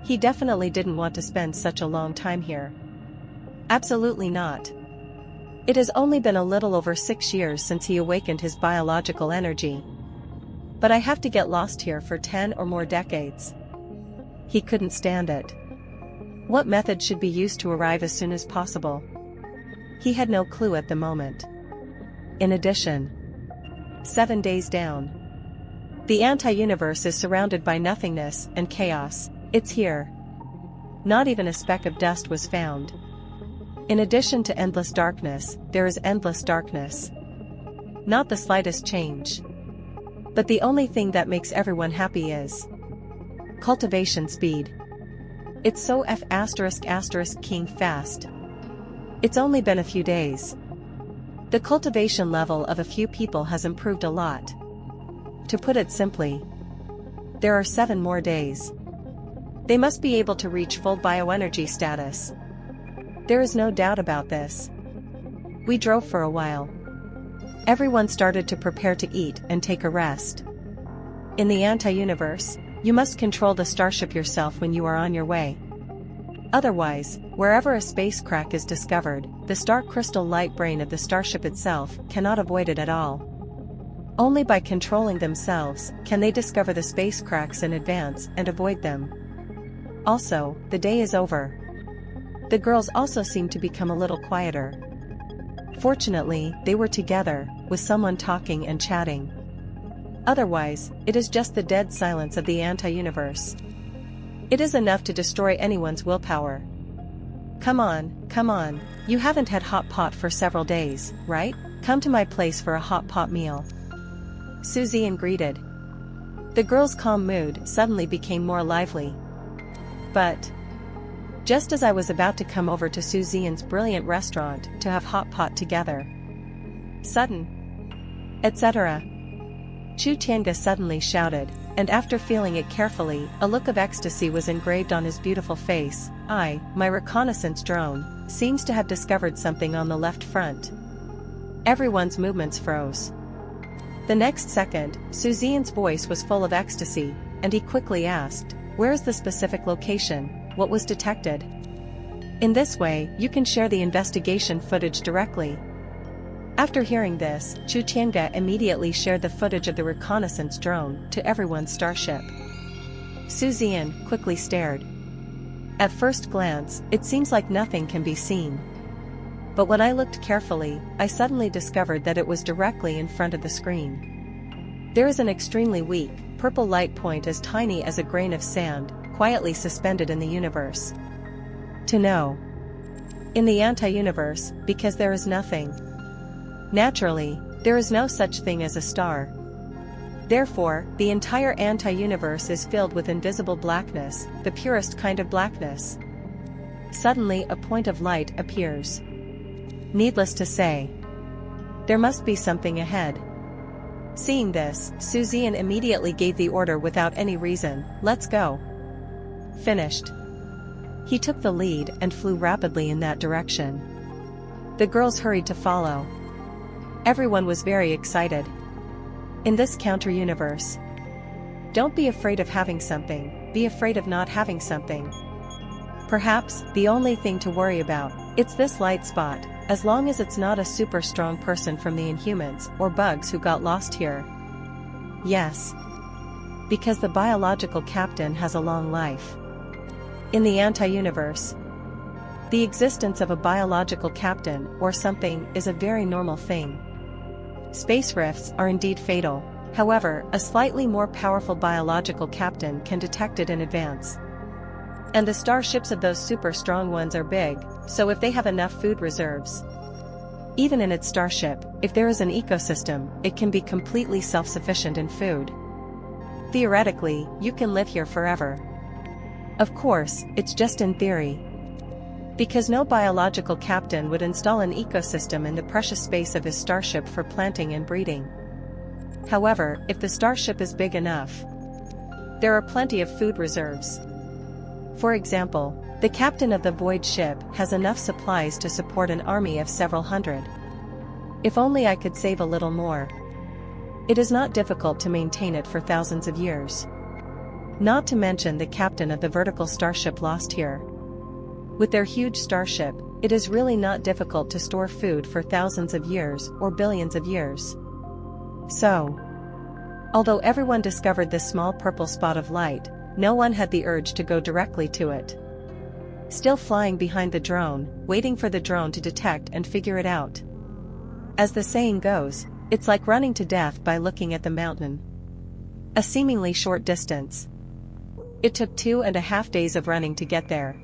he definitely didn't want to spend such a long time here. Absolutely not. It has only been a little over 6 years since he awakened his biological energy. But I have to get lost here for 10 or more decades. He couldn't stand it. What method should be used to arrive as soon as possible? He had no clue at the moment. In addition, 7 days down. The anti-universe is surrounded by nothingness and chaos. It's here. Not even a speck of dust was found. In addition to endless darkness, there is endless darkness. Not the slightest change. But the only thing that makes everyone happy is cultivation speed. It's so ***king fast. It's only been a few days. The cultivation level of a few people has improved a lot. To put it simply, there are 7 more days. They must be able to reach full bioenergy status. There is no doubt about this. We drove for a while. Everyone started to prepare to eat and take a rest. In the anti-universe, you must control the starship yourself when you are on your way. Otherwise, wherever a space crack is discovered, the star crystal light brain of the starship itself cannot avoid it at all. Only by controlling themselves can they discover the space cracks in advance and avoid them. Also, the day is over. The girls also seemed to become a little quieter. Fortunately, they were together, with someone talking and chatting. Otherwise, it is just the dead silence of the anti-universe. It is enough to destroy anyone's willpower. Come on, you haven't had hot pot for several days, right? Come to my place for a hot pot meal. Zian greeted. The girl's calm mood suddenly became more lively. But just as I was about to come over to Zian's brilliant restaurant to have hot pot together, sudden, etc. Chu Tianga suddenly shouted, and after feeling it carefully, a look of ecstasy was engraved on his beautiful face. My reconnaissance drone seems to have discovered something on the left front. Everyone's movements froze. The next second, Zian's voice was full of ecstasy, and he quickly asked, "Where is the specific location? What was detected?" In this way, you can share the investigation footage directly. After hearing this, Chu Tianga immediately shared the footage of the reconnaissance drone to everyone's starship. Zian quickly stared. At first glance, it seems like nothing can be seen. But when I looked carefully, I suddenly discovered that it was directly in front of the screen. There is an extremely weak, purple light point as tiny as a grain of sand, quietly suspended in the universe. To know. In the anti-universe, because there is nothing. Naturally, there is no such thing as a star. Therefore, the entire anti-universe is filled with invisible blackness, the purest kind of blackness. Suddenly a point of light appears. Needless to say, there must be something ahead. Seeing this, Zian immediately gave the order without any reason, "Let's go." Finished. He took the lead and flew rapidly in that direction. The girls hurried to follow. Everyone was very excited. In this counter-universe, don't be afraid of having something, be afraid of not having something. Perhaps, the only thing to worry about, it's this light spot, as long as it's not a super strong person from the Inhumans or bugs who got lost here. Yes. Because the biological captain has a long life. In the anti-universe, the existence of a biological captain or something is a very normal thing. Space rifts are indeed fatal, however, a slightly more powerful biological captain can detect it in advance. And the starships of those super strong ones are big, so if they have enough food reserves, even in its starship, if there is an ecosystem, it can be completely self-sufficient in food. Theoretically, you can live here forever. Of course, it's just in theory. Because no biological captain would install an ecosystem in the precious space of his starship for planting and breeding. However, if the starship is big enough, there are plenty of food reserves. For example, the captain of the void ship has enough supplies to support an army of several hundred. If only I could save a little more. It is not difficult to maintain it for thousands of years. Not to mention the captain of the vertical starship lost here. With their huge starship, it is really not difficult to store food for thousands of years or billions of years. So, although everyone discovered this small purple spot of light, no one had the urge to go directly to it. Still flying behind the drone, waiting for the drone to detect and figure it out. As the saying goes, it's like running to death by looking at the mountain. A seemingly short distance. It took 2.5 days of running to get there.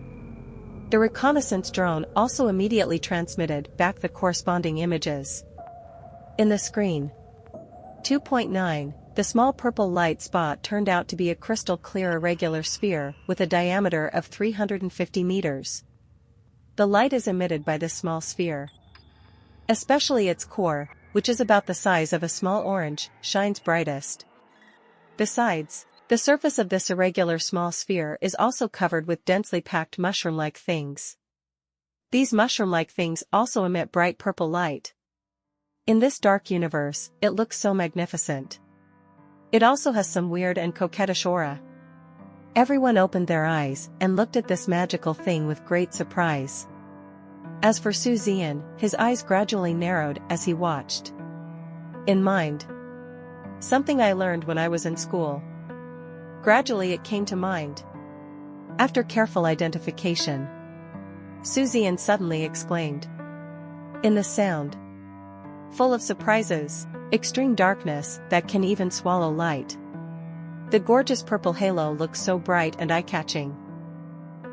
The reconnaissance drone also immediately transmitted back the corresponding images. In the screen 2.9, the small purple light spot turned out to be a crystal clear irregular sphere with a diameter of 350 meters. The light is emitted by this small sphere. Especially its core, which is about the size of a small orange, shines brightest. Besides, the surface of this irregular small sphere is also covered with densely packed mushroom-like things. These mushroom-like things also emit bright purple light. In this dark universe, it looks so magnificent. It also has some weird and coquettish aura. Everyone opened their eyes and looked at this magical thing with great surprise. As for Zian, his eyes gradually narrowed as he watched. In mind. Something I learned when I was in school. Gradually it came to mind. After careful identification, Zian suddenly exclaimed. In the sound. Full of surprises, extreme darkness that can even swallow light. The gorgeous purple halo looks so bright and eye-catching.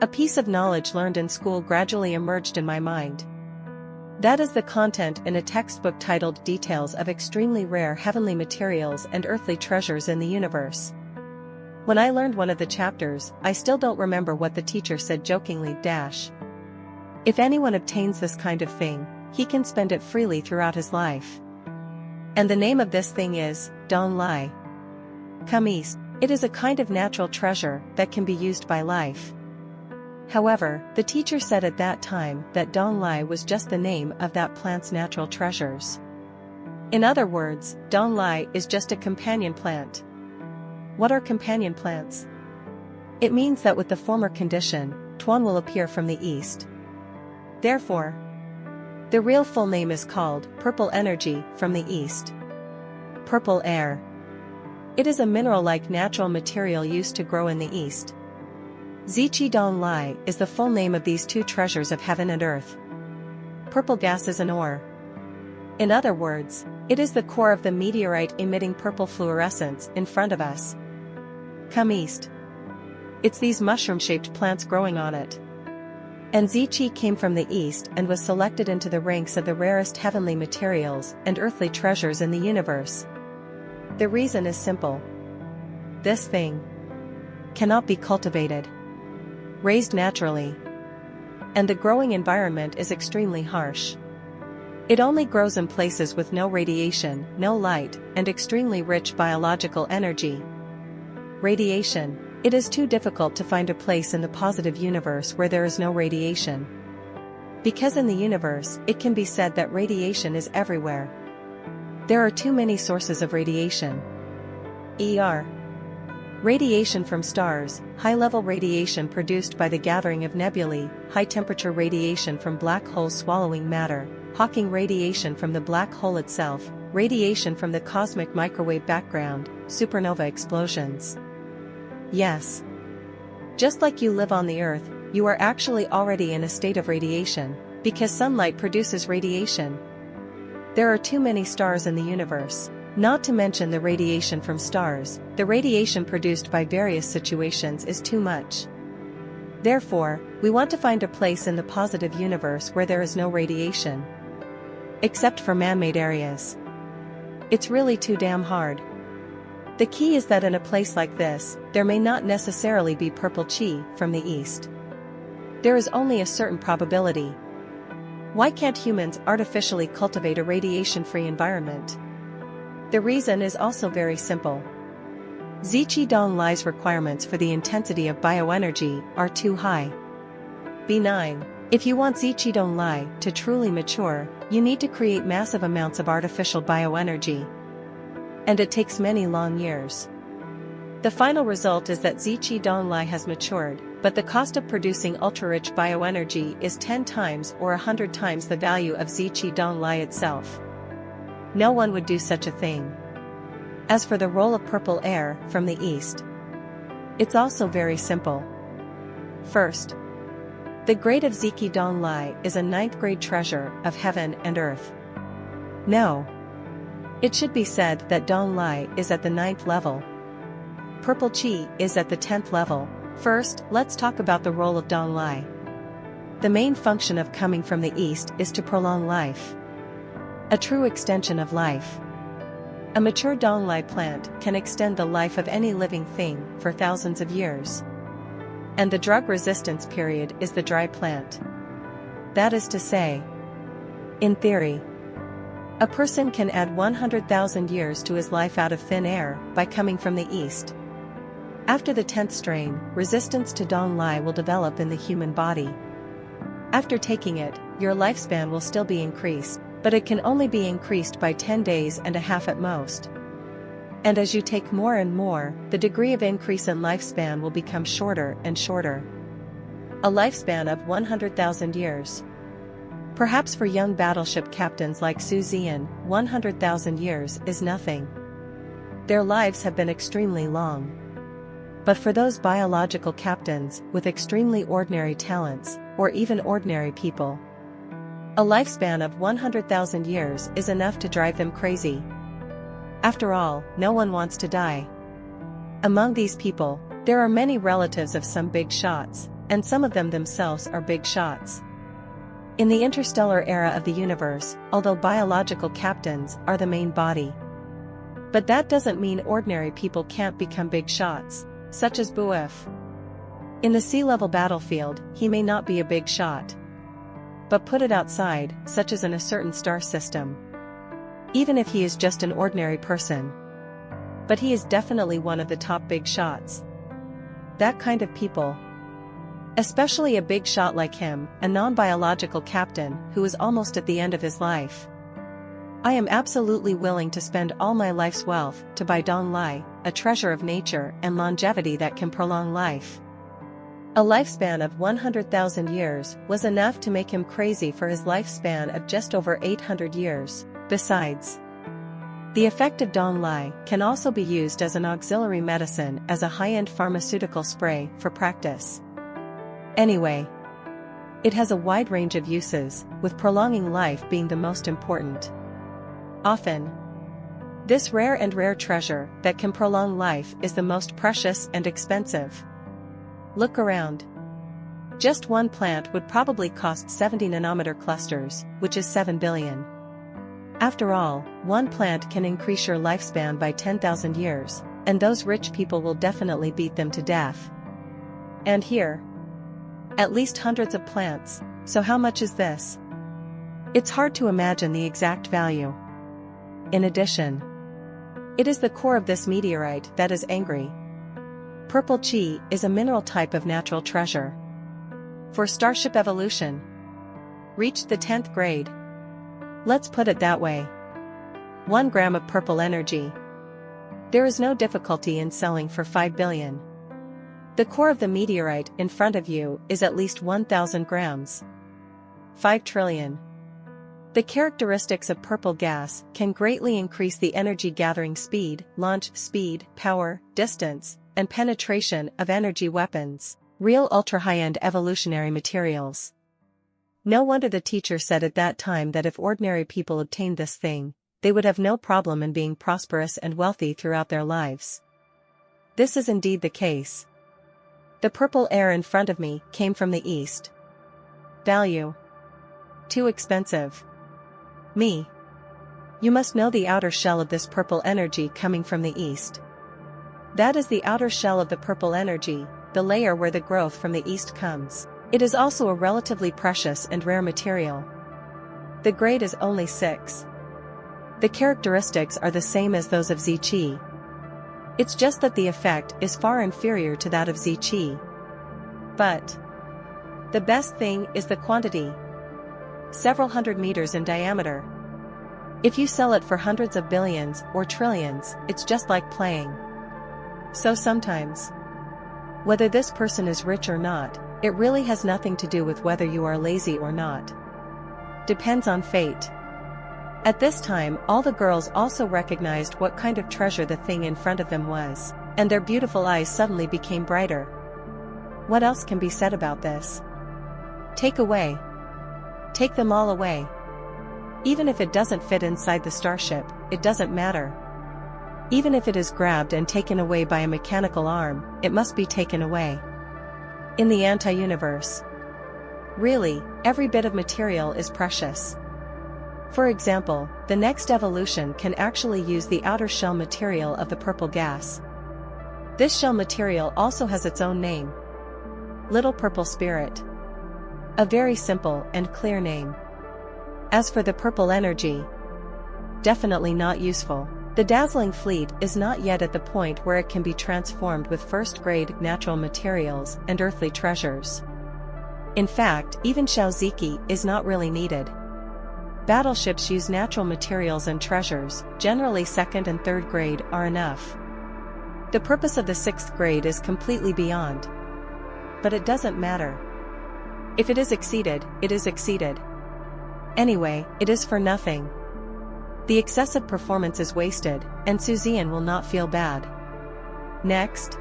A piece of knowledge learned in school gradually emerged in my mind. That is the content in a textbook titled Details of Extremely Rare Heavenly Materials and Earthly Treasures in the Universe. When I learned one of the chapters, I still don't remember what the teacher said jokingly. If anyone obtains this kind of thing, he can spend it freely throughout his life. And the name of this thing is, Dong Lai. Come east. It is a kind of natural treasure that can be used by life. However, the teacher said at that time that Dong Lai was just the name of that plant's natural treasures. In other words, Dong Lai is just a companion plant. What are companion plants? It means that with the former condition, Tuan will appear from the east. Therefore, the real full name is called Purple Energy from the East. Purple air. It is a mineral-like natural material used to grow in the East. Zichi Dong Lai is the full name of these two treasures of heaven and earth. Purple gas is an ore. In other words, it is the core of the meteorite emitting purple fluorescence in front of us. Come east. It's these mushroom-shaped plants growing on it. And Zichi came from the east and was selected into the ranks of the rarest heavenly materials and earthly treasures in the universe. The reason is simple. This thing cannot be cultivated, raised naturally, and the growing environment is extremely harsh. It only grows in places with no radiation, no light, and extremely rich biological energy. Radiation. It is too difficult to find a place in the positive universe where there is no radiation. Because in the universe, it can be said that radiation is everywhere. There are too many sources of radiation. Radiation from stars, high-level radiation produced by the gathering of nebulae, high-temperature radiation from black holes swallowing matter, Hawking radiation from the black hole itself, radiation from the cosmic microwave background, supernova explosions. Yes. Just like you live on the Earth, you are actually already in a state of radiation, because sunlight produces radiation. There are too many stars in the universe. Not to mention the radiation from stars, the radiation produced by various situations is too much. Therefore, we want to find a place in the positive universe where there is no radiation. Except for man-made areas. It's really too damn hard. The key is that in a place like this, there may not necessarily be purple chi from the east. There is only a certain probability. Why can't humans artificially cultivate a radiation-free environment? The reason is also very simple. Zichi Dong Lai's requirements for the intensity of bioenergy are too high. B9. If you want Zichi Dong Lai to truly mature, you need to create massive amounts of artificial bioenergy. And it takes many long years. The final result is that Zichi Dong Lai has matured, but the cost of producing ultra-rich bioenergy is 10 times or 100 times the value of Zichi Dong Lai itself. No one would do such a thing. As for the role of purple air from the east, It's also very simple. First, the grade of Ziki Dong Lai is a 9th grade treasure of heaven and earth. No. It should be said that Dong Lai is at the 9th level. Purple Chi is at the 10th level. First, let's talk about the role of Dong Lai. The main function of coming from the east is to prolong life. A true extension of life. A mature Dong Lai plant can extend the life of any living thing for thousands of years. And the drug resistance period is the dry plant. That is to say, in theory, a person can add 100,000 years to his life out of thin air by coming from the east. After the 10th strain, resistance to Dong Lai will develop in the human body. After taking it, your lifespan will still be increased, but it can only be increased by 10 days and a half at most. And as you take more and more, the degree of increase in lifespan will become shorter and shorter. A lifespan of 100,000 years. Perhaps for young battleship captains like Zian, 100,000 years is nothing. Their lives have been extremely long. But for those biological captains with extremely ordinary talents, or even ordinary people, a lifespan of 100,000 years is enough to drive them crazy. After all, no one wants to die. Among these people, there are many relatives of some big shots, and some of them themselves are big shots. In the interstellar era of the universe, although biological captains are the main body. But that doesn't mean ordinary people can't become big shots, such as Buif. In the sea-level battlefield, he may not be a big shot. But put it outside, such as in a certain star system. Even if he is just an ordinary person. But he is definitely one of the top big shots. That kind of people. Especially a big shot like him, a non-biological captain who is almost at the end of his life. I am absolutely willing to spend all my life's wealth to buy Dong Lai, a treasure of nature and longevity that can prolong life. A lifespan of 100,000 years was enough to make him crazy for his lifespan of just over 800 years. Besides, the effect of Dong Lai can also be used as an auxiliary medicine as a high-end pharmaceutical spray for practice. Anyway, it has a wide range of uses, with prolonging life being the most important. Often, this rare treasure that can prolong life is the most precious and expensive. Look around. Just one plant would probably cost 70 nanometer clusters, which is 7 billion. After all, one plant can increase your lifespan by 10,000 years, and those rich people will definitely beat them to death. And here, at least hundreds of plants, so how much is this? It's hard to imagine the exact value. In addition, it is the core of this meteorite that is angry. Purple Chi is a mineral type of natural treasure. For starship evolution, reached the 10th grade. Let's put it that way. 1 gram of purple energy. There is no difficulty in selling for 5 billion. The core of the meteorite in front of you is at least 1,000 grams. 5 trillion. The characteristics of purple gas can greatly increase the energy gathering speed, launch speed, power, distance, and penetration of energy weapons, real ultra-high-end evolutionary materials. No wonder the teacher said at that time that if ordinary people obtained this thing, they would have no problem in being prosperous and wealthy throughout their lives. This is indeed the case. The purple air in front of me came from the east. Value. Too expensive. Me. You must know the outer shell of this purple energy coming from the east. That is the outer shell of the purple energy, the layer where the growth from the east comes. It is also a relatively precious and rare material. The grade is only 6. The characteristics are the same as those of Ziqi. It's just that the effect is far inferior to that of Ziqi. But the best thing is the quantity. Several hundred meters in diameter. If you sell it for hundreds of billions or trillions, it's just like playing. So sometimes, whether this person is rich or not, it really has nothing to do with whether you are lazy or not. Depends on fate. At this time, all the girls also recognized what kind of treasure the thing in front of them was. And their beautiful eyes suddenly became brighter. What else can be said about this? Take away. Take them all away. Even if it doesn't fit inside the starship, it doesn't matter. Even if it is grabbed and taken away by a mechanical arm, it must be taken away. In the anti-universe, really, every bit of material is precious. For example, the next evolution can actually use the outer shell material of the purple gas. This shell material also has its own name. Little Purple Spirit. A very simple and clear name. As for the purple energy, definitely not useful. The dazzling fleet is not yet at the point where it can be transformed with first-grade natural materials and earthly treasures. In fact, even Shaoziki is not really needed. Battleships use natural materials and treasures, generally second and third grade are enough. The purpose of the sixth grade is completely beyond. But it doesn't matter. If it is exceeded, it is exceeded. Anyway, it is for nothing. The excessive performance is wasted, and Zian will not feel bad. Next,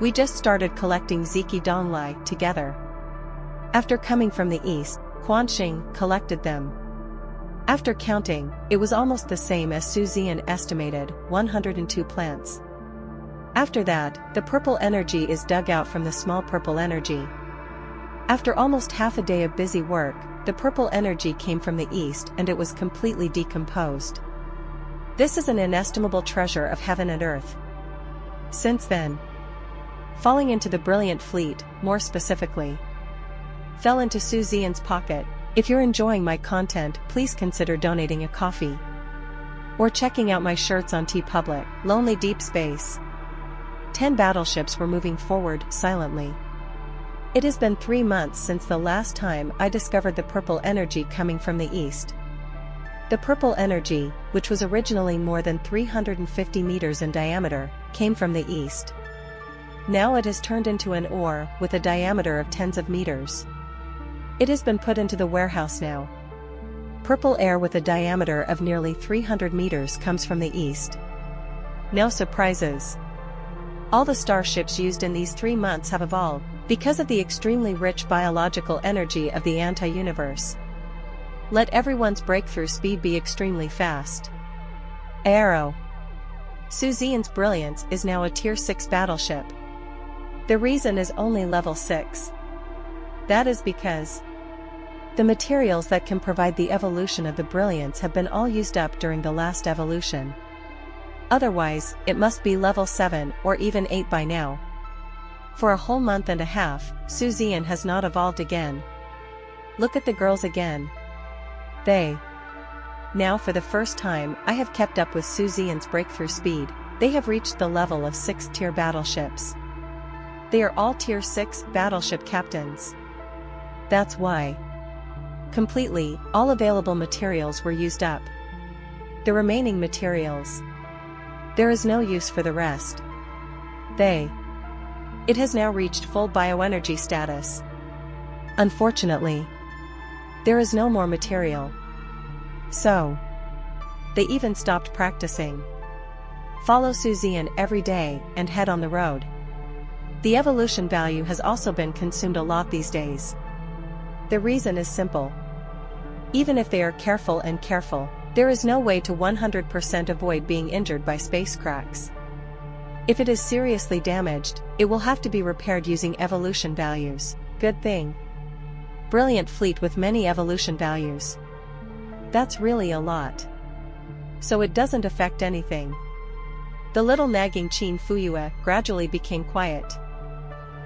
we just started collecting Ziki Donglai together. After coming from the east, Quanxing collected them. After counting, it was almost the same as Zian estimated, 102 plants. After that, the purple energy is dug out from the small purple energy. After almost half a day of busy work, the purple energy came from the east and it was completely decomposed. This is an inestimable treasure of heaven and earth. Since then, falling into the brilliant fleet, more specifically, fell into Zian's pocket. If you're enjoying my content, please consider donating a coffee. Or checking out my shirts on TeePublic. Lonely Deep Space. 10 battleships were moving forward silently. It has been 3 months since the last time I discovered the purple energy coming from the east. The purple energy, which was originally more than 350 meters in diameter, came from the east. Now it has turned into an ore with a diameter of tens of meters. It has been put into the warehouse now. Purple air with a diameter of nearly 300 meters comes from the east. No surprises. All the starships used in these 3 months have evolved, because of the extremely rich biological energy of the anti-universe. Let everyone's breakthrough speed be extremely fast. Aero. Zian's brilliance is now a tier 6 battleship. The reason is only level 6. That is because the materials that can provide the evolution of the brilliance have been all used up during the last evolution. Otherwise, it must be level 7 or even 8 by now. For a whole month and a half, Zian has not evolved again. Look at the girls again. Now for the first time I have kept up with Zian's breakthrough speed. They have reached the level of 6th tier battleships. They are all tier 6 battleship captains. That's why. Completely, all available materials were used up. The remaining materials. There is no use for the rest. It has now reached full bioenergy status. Unfortunately, there is no more material. So, they even stopped practicing. Follow Zian every day and head on the road. The evolution value has also been consumed a lot these days. The reason is simple. Even if they are careful, there is no way to 100% avoid being injured by space cracks. If it is seriously damaged, it will have to be repaired using evolution values. Good thing. Brilliant fleet with many evolution values. That's really a lot. So it doesn't affect anything. The little nagging Qin Fuyue gradually became quiet.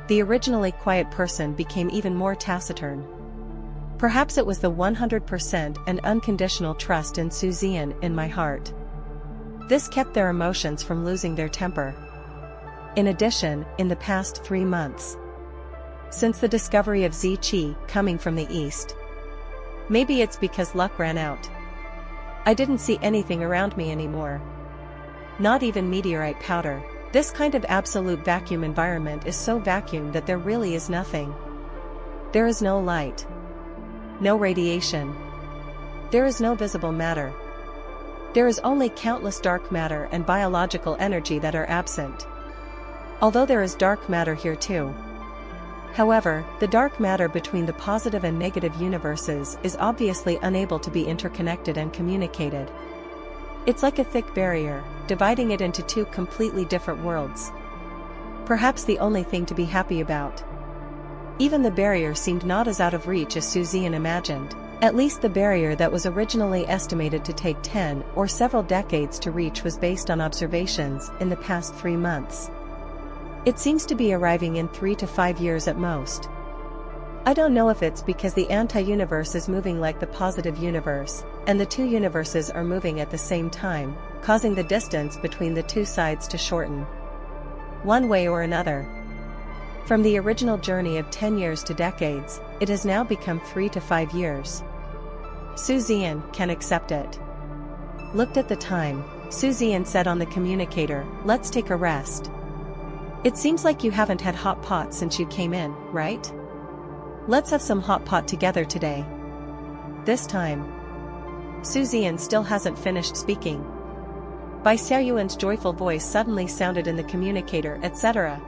The originally quiet person became even more taciturn. Perhaps it was the 100% and unconditional trust in Zian in my heart. This kept their emotions from losing their temper. In addition, in the past 3 months, since the discovery of Ziqi coming from the east, maybe it's because luck ran out. I didn't see anything around me anymore. Not even meteorite powder. This kind of absolute vacuum environment is so vacuum that there really is nothing. There is no light. No radiation. There is no visible matter. There is only countless dark matter and biological energy that are absent. Although there is dark matter here too. However, the dark matter between the positive and negative universes is obviously unable to be interconnected and communicated. It's like a thick barrier, dividing it into two completely different worlds. Perhaps the only thing to be happy about. Even the barrier seemed not as out of reach as Zian imagined, at least the barrier that was originally estimated to take 10 or several decades to reach was based on observations in the past 3 months. It seems to be arriving in 3 to 5 years at most. I don't know if it's because the anti-universe is moving like the positive universe, and the two universes are moving at the same time, causing the distance between the two sides to shorten. One way or another. From the original journey of 10 years to decades, it has now become 3 to 5 years. Zian can accept it. Looked at the time, Zian said on the communicator, "Let's take a rest. It seems like you haven't had hot pot since you came in, right? Let's have some hot pot together today." This time, Zian still hasn't finished speaking. Bai Xiaoyuan's joyful voice suddenly sounded in the communicator, etc.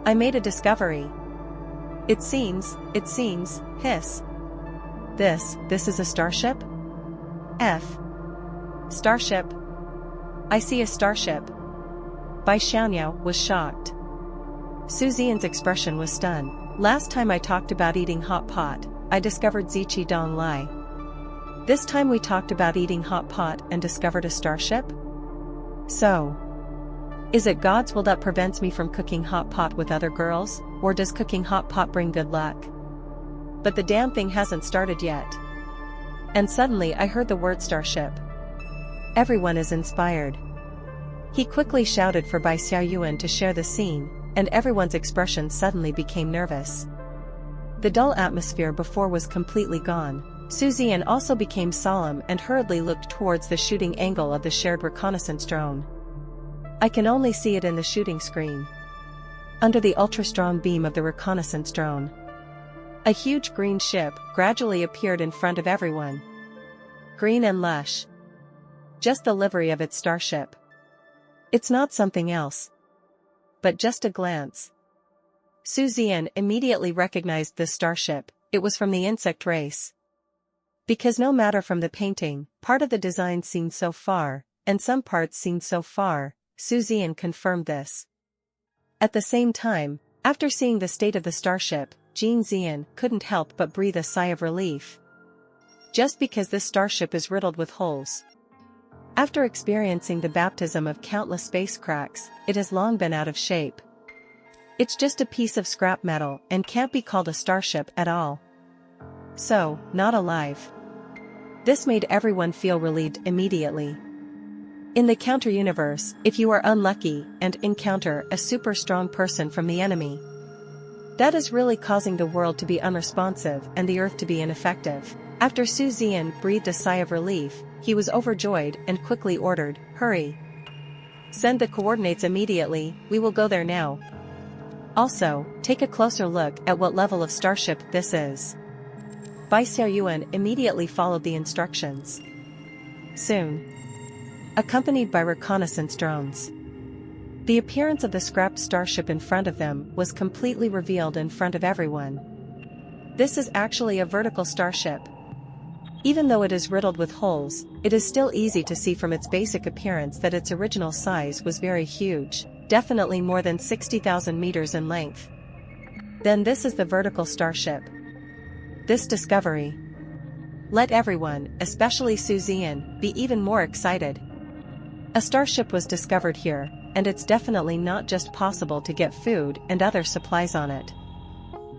"I made a discovery. It seems, hiss. This is a starship? Starship? I see a starship." Bai Xiaoyao was shocked. Zian's expression was stunned. "Last time I talked about eating hot pot, I discovered Ziqi Dong Lai. This time we talked about eating hot pot and discovered a starship? So, is it God's will that prevents me from cooking hot pot with other girls, or does cooking hot pot bring good luck? But the damn thing hasn't started yet." And suddenly I heard the word starship. Everyone is inspired. He quickly shouted for Bai Xiaoyuan to share the scene, and everyone's expression suddenly became nervous. The dull atmosphere before was completely gone. Zian also became solemn and hurriedly looked towards the shooting angle of the shared reconnaissance drone. I can only see it in the shooting screen. Under the ultra-strong beam of the reconnaissance drone, a huge green ship gradually appeared in front of everyone. Green and lush. Just the livery of its starship. It's not something else. But just a glance. Zian immediately recognized this starship. It was from the insect race. Because no matter from the painting, part of the design seen so far, and some parts seen so far, Zian confirmed this. At the same time, after seeing the state of the starship, Zian couldn't help but breathe a sigh of relief. Just because this starship is riddled with holes. After experiencing the baptism of countless space cracks, it has long been out of shape. It's just a piece of scrap metal and can't be called a starship at all. So, not alive. This made everyone feel relieved immediately. In the counter-universe, if you are unlucky and encounter a super strong person from the enemy, that is really causing the world to be unresponsive and the Earth to be ineffective. After Zian breathed a sigh of relief, he was overjoyed and quickly ordered, "Hurry! Send the coordinates immediately, we will go there now. Also, take a closer look at what level of starship this is." Bai Xiaoyuan immediately followed the instructions. Soon, accompanied by reconnaissance drones, the appearance of the scrapped starship in front of them was completely revealed in front of everyone. This is actually a vertical starship. Even though it is riddled with holes, it is still easy to see from its basic appearance that its original size was very huge, definitely more than 60,000 meters in length. Then this is the vertical starship. This discovery. Let everyone, especially Zian, be even more excited. A starship was discovered here, and it's definitely not just possible to get food and other supplies on it.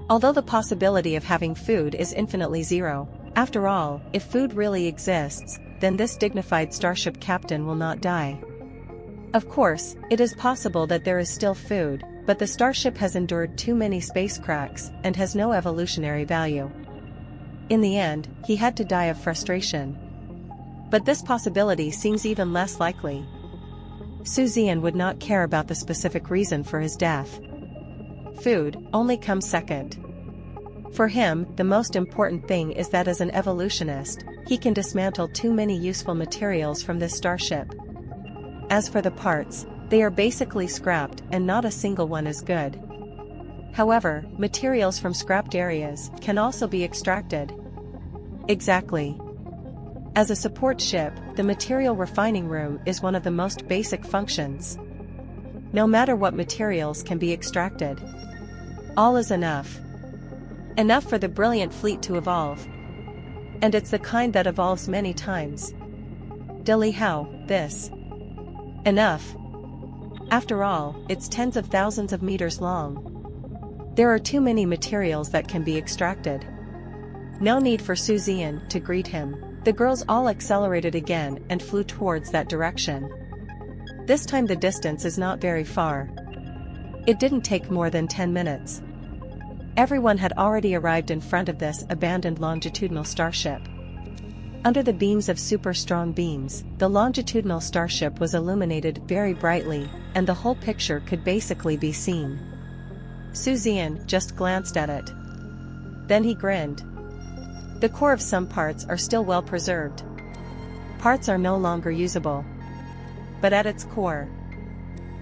Although the possibility of having food is infinitely zero. After all, if food really exists, then this dignified starship captain will not die. Of course, it is possible that there is still food, but the starship has endured too many space cracks and has no evolutionary value. In the end, he had to die of frustration. But this possibility seems even less likely. Zian would not care about the specific reason for his death. Food only comes second. For him, the most important thing is that as an evolutionist, he can dismantle too many useful materials from this starship. As for the parts, They are basically scrapped and not a single one is good. However, materials from scrapped areas can also be extracted. Exactly. As a support ship, the material refining room is one of the most basic functions. No matter what materials can be extracted, all is enough. Enough for the brilliant fleet to evolve. And it's the kind that evolves many times. Dilly how, this. Enough. After all, it's tens of thousands of meters long. There are too many materials that can be extracted. No need for Zian to greet him. The girls all accelerated again and flew towards that direction. This time the distance is not very far. It didn't take more than 10 minutes. Everyone had already arrived in front of this abandoned longitudinal starship. Under the beams of super strong beams, the longitudinal starship was illuminated very brightly, and the whole picture could basically be seen. Zian just glanced at it. Then he grinned. The core of some parts are still well preserved. Parts are no longer usable. But at its core,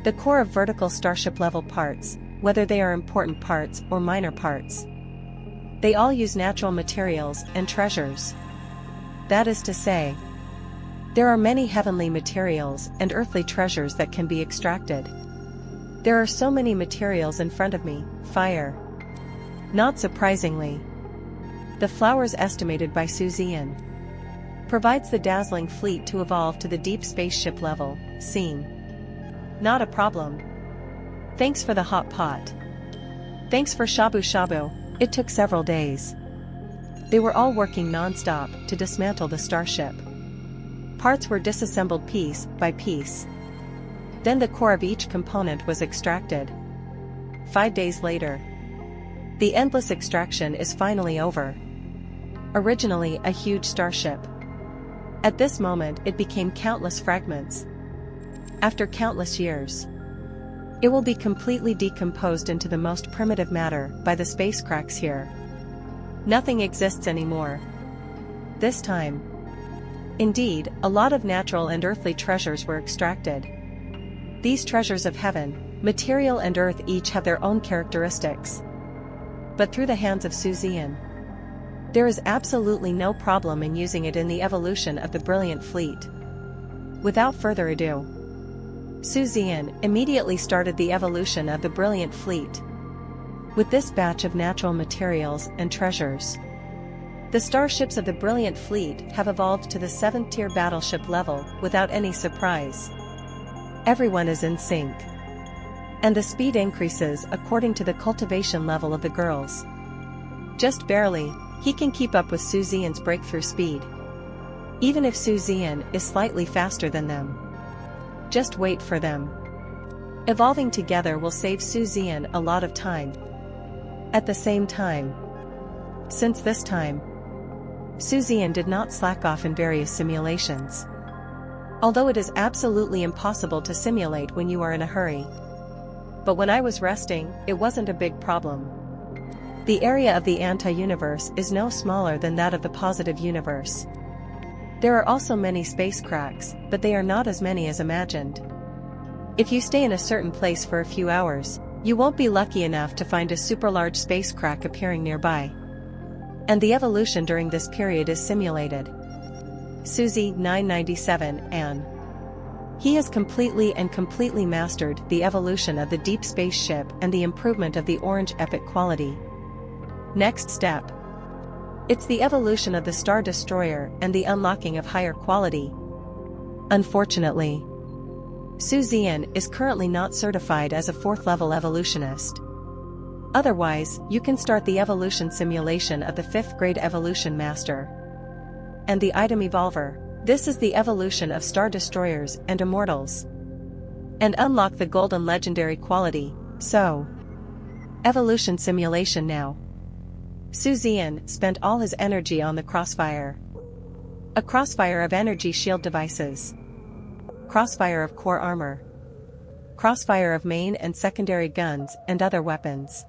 the core of vertical starship level parts, whether they are important parts or minor parts, they all use natural materials and treasures. That is to say, there are many heavenly materials and earthly treasures that can be extracted. There are so many materials in front of me. Fire. Not surprisingly, the flowers estimated by Zian provides the dazzling fleet to evolve to the deep spaceship level. Scene. Not a problem. Thanks for the hot pot. Thanks for shabu shabu. It took several days. They were all working non-stop to dismantle the starship. Parts were disassembled piece by piece. Then the core of each component was extracted. 5 days later, the endless extraction is finally over. Originally a huge starship. At this moment it became countless fragments. After countless years, it will be completely decomposed into the most primitive matter by the space cracks here. Nothing exists anymore. This time, indeed, a lot of natural and earthly treasures were extracted. These treasures of heaven, material and earth each have their own characteristics. But through the hands of Zian, there is absolutely no problem in using it in the evolution of the brilliant fleet. Without further ado, Zian immediately started the evolution of the brilliant fleet. With this batch of natural materials and treasures, the starships of the brilliant fleet have evolved to the 7th tier battleship level without any surprise. Everyone is in sync. And the speed increases according to the cultivation level of the girls. Just barely, he can keep up with Zian's breakthrough speed. Even if Zian is slightly faster than them. Just wait for them. Evolving together will save Zian a lot of time. At the same time, since this time, Zian did not slack off in various simulations. Although it is absolutely impossible to simulate when you are in a hurry. But when I was resting, it wasn't a big problem. The area of the anti-universe is no smaller than that of the positive universe. There are also many space cracks, but they are not as many as imagined. If you stay in a certain place for a few hours, you won't be lucky enough to find a super large space crack appearing nearby. And the evolution during this period is simulated. Suzy 997 Anne. He has completely mastered the evolution of the deep space ship and the improvement of the orange epic quality. Next step. It's the evolution of the Star Destroyer and the unlocking of higher quality. Unfortunately, Zian is currently not certified as a 4th level evolutionist. Otherwise, you can start the evolution simulation of the 5th grade evolution master. And the item evolver. This is the evolution of Star Destroyers and Immortals. And unlock the golden legendary quality. So, evolution simulation now. Zian spent all his energy on the crossfire. A crossfire of energy shield devices. Crossfire of core armor. Crossfire of main and secondary guns and other weapons.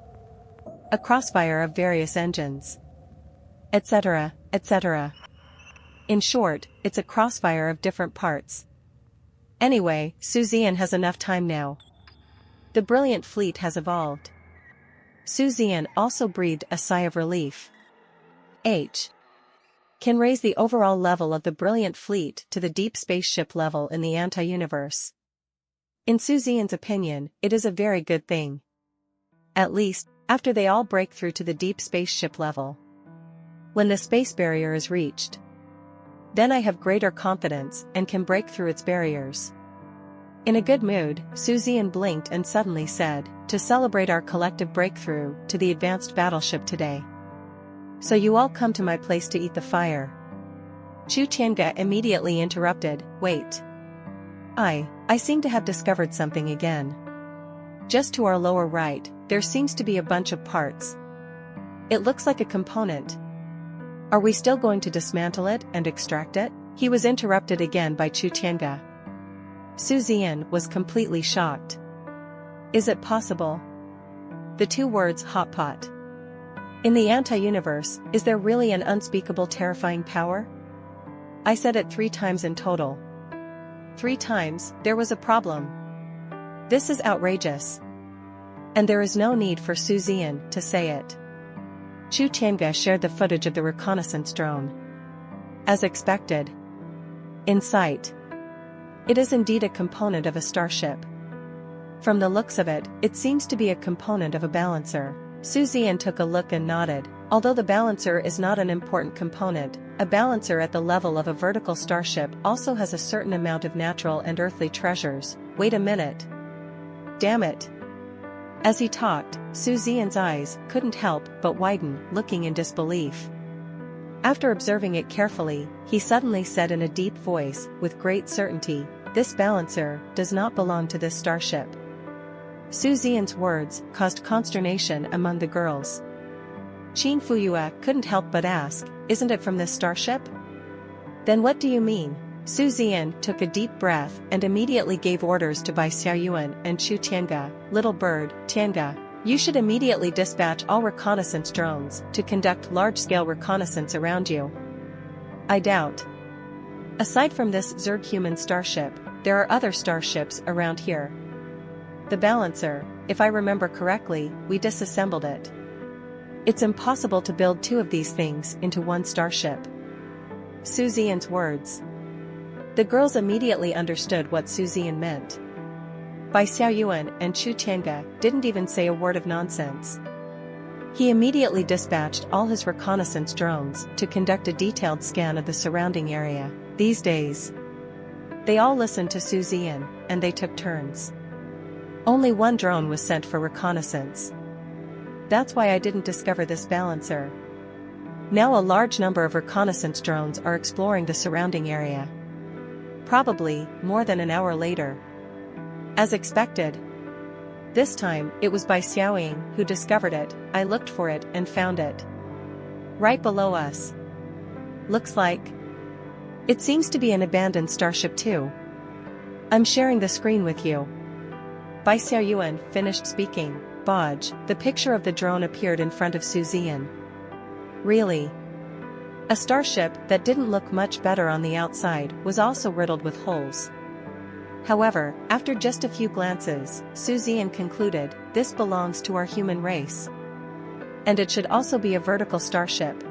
A crossfire of various engines. Etc., etc. In short, it's a crossfire of different parts. Anyway, Zian has enough time now. The brilliant fleet has evolved. Zian also breathed a sigh of relief. H. Can raise the overall level of the brilliant fleet to the deep spaceship level in the anti-universe. In Zian's opinion, it is a very good thing. At least, after they all break through to the deep spaceship level. When the space barrier is reached, then I have greater confidence and can break through its barriers. In a good mood, Zian blinked and suddenly said, to celebrate our collective breakthrough to the advanced battleship today. So you all come to my place to eat the fire. Chu Tianga immediately interrupted, wait. I seem to have discovered something again. Just to our lower right, there seems to be a bunch of parts. It looks like a component. Are we still going to dismantle it and extract it? He was interrupted again by Chu Tianga. Zian was completely shocked. Is it possible? The two words hot pot. In the anti-universe, is there really an unspeakable terrifying power? I said it 3 times in total. 3 times, there was a problem. This is outrageous. And there is no need for Zian to say it. Chu Tianga shared the footage of the reconnaissance drone. As expected. In sight. It is indeed a component of a starship. From the looks of it, it seems to be a component of a balancer. Zian took a look and nodded. Although the balancer is not an important component, a balancer at the level of a vertical starship also has a certain amount of natural and earthly treasures. Wait a minute. Damn it. As he talked, Zian's eyes couldn't help but widen, looking in disbelief. After observing it carefully, he suddenly said in a deep voice, with great certainty, this balancer does not belong to this starship. Zian's words caused consternation among the girls. Qin Fuyue couldn't help but ask, isn't it from this starship? Then what do you mean? Zian took a deep breath and immediately gave orders to Bai Xiaoyuan and Chu Tianga, little bird, Tianga. You should immediately dispatch all reconnaissance drones to conduct large-scale reconnaissance around you. I doubt. Aside from this Zerg-human starship, there are other starships around here. The balancer, if I remember correctly, we disassembled it. It's impossible to build 2 of these things into one starship. Zian's words. The girls immediately understood what Zian meant. Bai Xiaoyuan and Chu Tianga didn't even say a word of nonsense. He immediately dispatched all his reconnaissance drones to conduct a detailed scan of the surrounding area. These days, they all listened to Zian, and they took turns. Only one drone was sent for reconnaissance. That's why I didn't discover this balancer. Now a large number of reconnaissance drones are exploring the surrounding area. Probably more than an hour later. As expected. This time, it was Bai Xiaoying who discovered it. I looked for it and found it. Right below us. Looks like. It seems to be an abandoned starship too. I'm sharing the screen with you. Bai Xiaoyuan finished speaking. Bodge, the picture of the drone appeared in front of Zian. Really? A starship that didn't look much better on the outside was also riddled with holes. However, after just a few glances, Zian concluded, this belongs to our human race. And it should also be a vertical starship.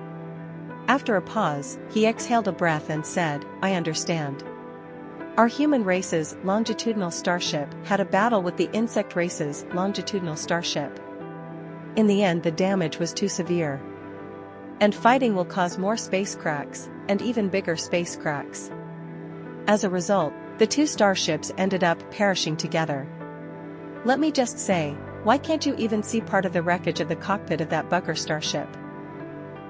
After a pause, he exhaled a breath and said, I understand. Our human race's longitudinal starship had a battle with the insect race's longitudinal starship. In the end, the damage was too severe. And fighting will cause more space cracks, and even bigger space cracks. As a result, the 2 starships ended up perishing together. Let me just say, why can't you even see part of the wreckage of the cockpit of that bugger starship?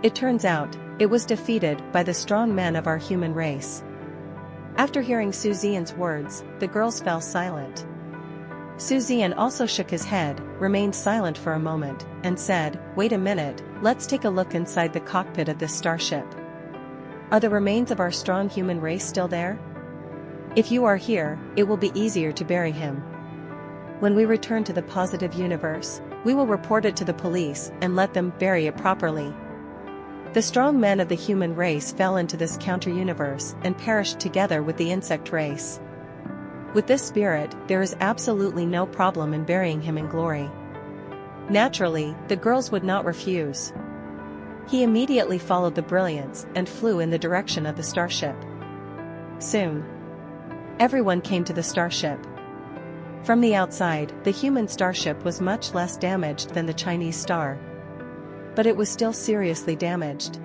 It turns out, it was defeated by the strong men of our human race. After hearing Zian's words, the girls fell silent. Zian also shook his head, remained silent for a moment, and said, wait a minute, let's take a look inside the cockpit of this starship. Are the remains of our strong human race still there? If you are here, it will be easier to bury him. When we return to the positive universe, we will report it to the police and let them bury it properly. The strong men of the human race fell into this counter-universe and perished together with the insect race. With this spirit, there is absolutely no problem in burying him in glory. Naturally, the girls would not refuse. He immediately followed the brilliance and flew in the direction of the starship. Soon, everyone came to the starship. From the outside, the human starship was much less damaged than the Chinese star. But it was still seriously damaged.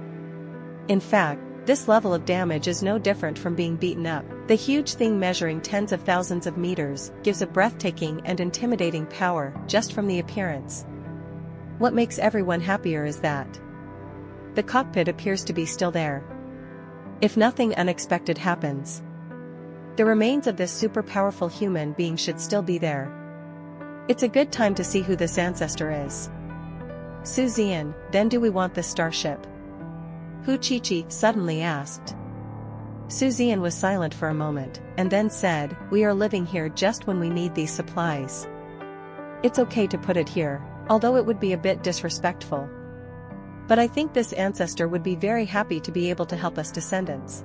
In fact, this level of damage is no different from being beaten up. The huge thing measuring tens of thousands of meters gives a breathtaking and intimidating power just from the appearance. What makes everyone happier is that the cockpit appears to be still there. If nothing unexpected happens, the remains of this super powerful human being should still be there. It's a good time to see who this ancestor is. Zian, then do we want this starship? Hu Chi suddenly asked. Zian was silent for a moment, and then said, we are living here just when we need these supplies. It's okay to put it here, although it would be a bit disrespectful. But I think this ancestor would be very happy to be able to help us descendants.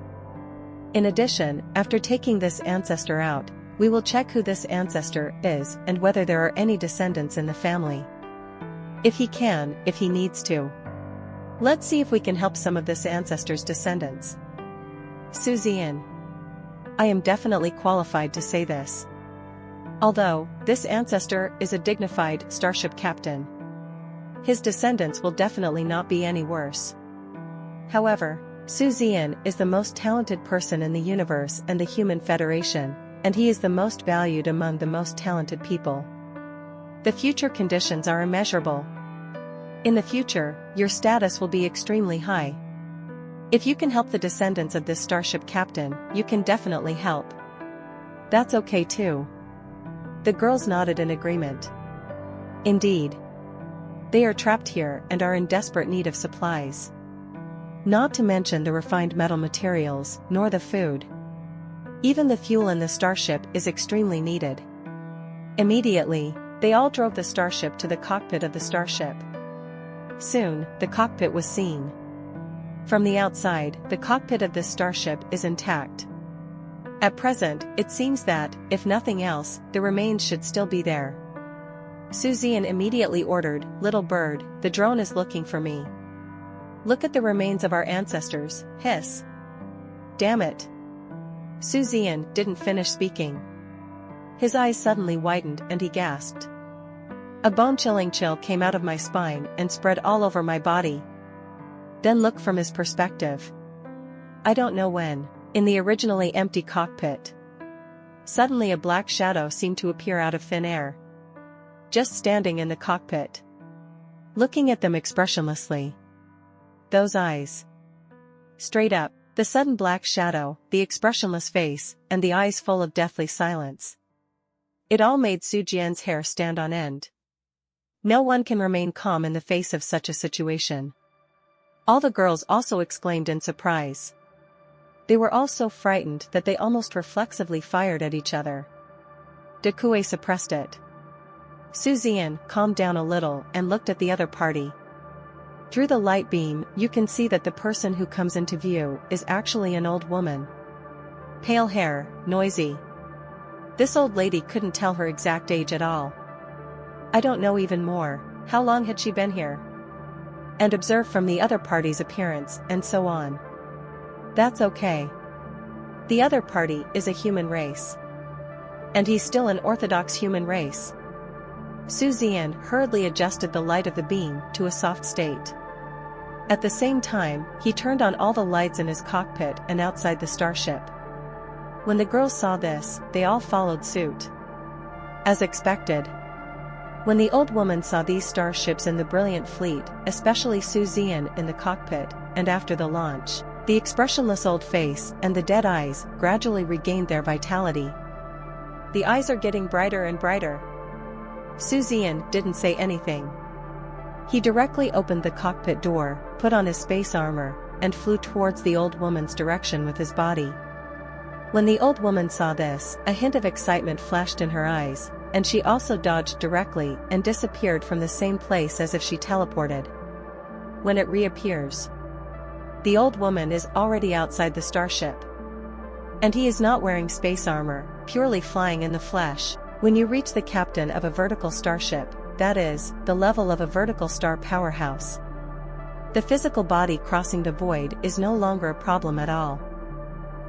In addition, after taking this ancestor out, we will check who this ancestor is and whether there are any descendants in the family. If he needs to. Let's see if we can help some of this ancestor's descendants. Zian. I am definitely qualified to say this. Although, this ancestor is a dignified starship captain, his descendants will definitely not be any worse. However, Zian is the most talented person in the universe and the Human Federation, and he is the most valued among the most talented people. The future conditions are immeasurable. In the future, your status will be extremely high. If you can help the descendants of this starship captain, you can definitely help. That's okay too. The girls nodded in agreement. Indeed. They are trapped here and are in desperate need of supplies. Not to mention the refined metal materials, nor the food. Even the fuel in the starship is extremely needed. Immediately, they all drove the starship to the cockpit of the starship. Soon, the cockpit was seen. From the outside, the cockpit of this starship is intact. At present, it seems that, if nothing else, the remains should still be there. Zian immediately ordered, little bird, the drone is looking for me. Look at the remains of our ancestors, hiss. Damn it. Zian didn't finish speaking. His eyes suddenly widened and he gasped. A bone-chilling chill came out of my spine and spread all over my body. Then look from his perspective. I don't know when, in the originally empty cockpit, suddenly a black shadow seemed to appear out of thin air. Just standing in the cockpit. Looking at them expressionlessly. Those eyes. Straight up, the sudden black shadow, the expressionless face, and the eyes full of deathly silence. It all made Zian's hair stand on end. No one can remain calm in the face of such a situation. All the girls also exclaimed in surprise. They were all so frightened that they almost reflexively fired at each other. Dekue suppressed it. Zian calmed down a little and looked at the other party. Through the light beam, you can see that the person who comes into view is actually an old woman. Pale hair, noisy. This old lady couldn't tell her exact age at all. I don't know even more, how long had she been here? And observe from the other party's appearance, and so on. That's okay. The other party is a human race. And he's still an orthodox human race. Zian hurriedly adjusted the light of the beam to a soft state. At the same time, he turned on all the lights in his cockpit and outside the starship. When the girls saw this, they all followed suit. As expected. When the old woman saw these starships in the brilliant fleet, especially Zian in the cockpit, and after the launch, the expressionless old face and the dead eyes gradually regained their vitality. The eyes are getting brighter and brighter. Zian didn't say anything. He directly opened the cockpit door, put on his space armor, and flew towards the old woman's direction with his body. When the old woman saw this, a hint of excitement flashed in her eyes, and she also dodged directly and disappeared from the same place as if she teleported. When it reappears, the old woman is already outside the starship. And he is not wearing space armor, purely flying in the flesh. When you reach the captain of a vertical starship, that is, the level of a vertical star powerhouse, the physical body crossing the void is no longer a problem at all.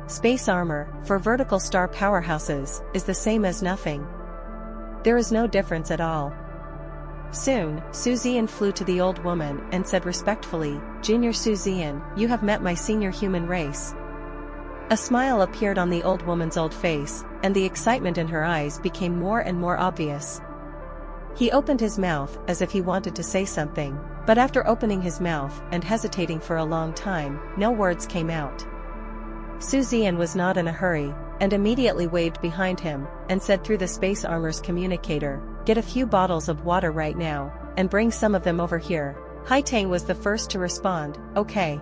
Space armor, for vertical star powerhouses, is the same as nothing. There is no difference at all. Soon, Zian flew to the old woman and said respectfully, "Junior Zian, you have met my senior human race." A smile appeared on the old woman's old face, and the excitement in her eyes became more and more obvious. He opened his mouth as if he wanted to say something, but after opening his mouth and hesitating for a long time, no words came out. Zian was not in a hurry, and immediately waved behind him, and said through the space armor's communicator, "Get a few bottles of water right now, and bring some of them over here." Haitang was the first to respond, "Okay."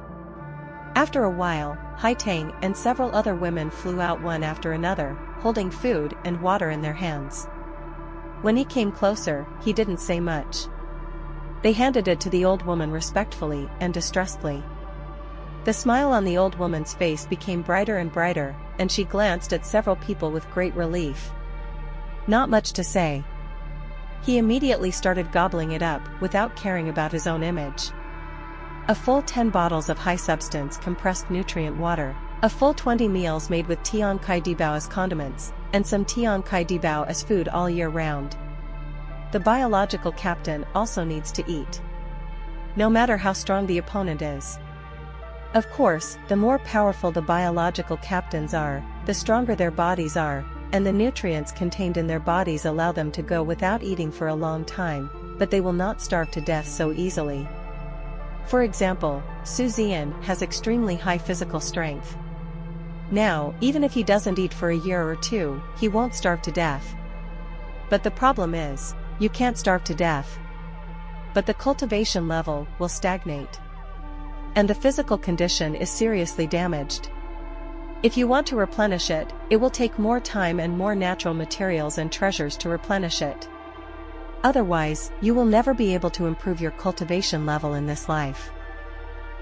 After a while, Haitang and several other women flew out one after another, holding food and water in their hands. When he came closer, he didn't say much. They handed it to the old woman respectfully and distressfully. The smile on the old woman's face became brighter and brighter, and she glanced at several people with great relief. Not much to say. He immediately started gobbling it up without caring about his own image. A full 10 bottles of high-substance compressed nutrient water, a full 20 meals made with tian kai dibao as condiments, and some tian kai dibao as food all year round. The biological captain also needs to eat, no matter how strong the opponent is. Of course, the more powerful the biological captains are, the stronger their bodies are, and the nutrients contained in their bodies allow them to go without eating for a long time, but they will not starve to death so easily. For example, Zian has extremely high physical strength. Now, even if he doesn't eat for a year or two, he won't starve to death. But the problem is, you can't starve to death. But the cultivation level will stagnate. And the physical condition is seriously damaged. If you want to replenish it, it will take more time and more natural materials and treasures to replenish it. Otherwise, you will never be able to improve your cultivation level in this life.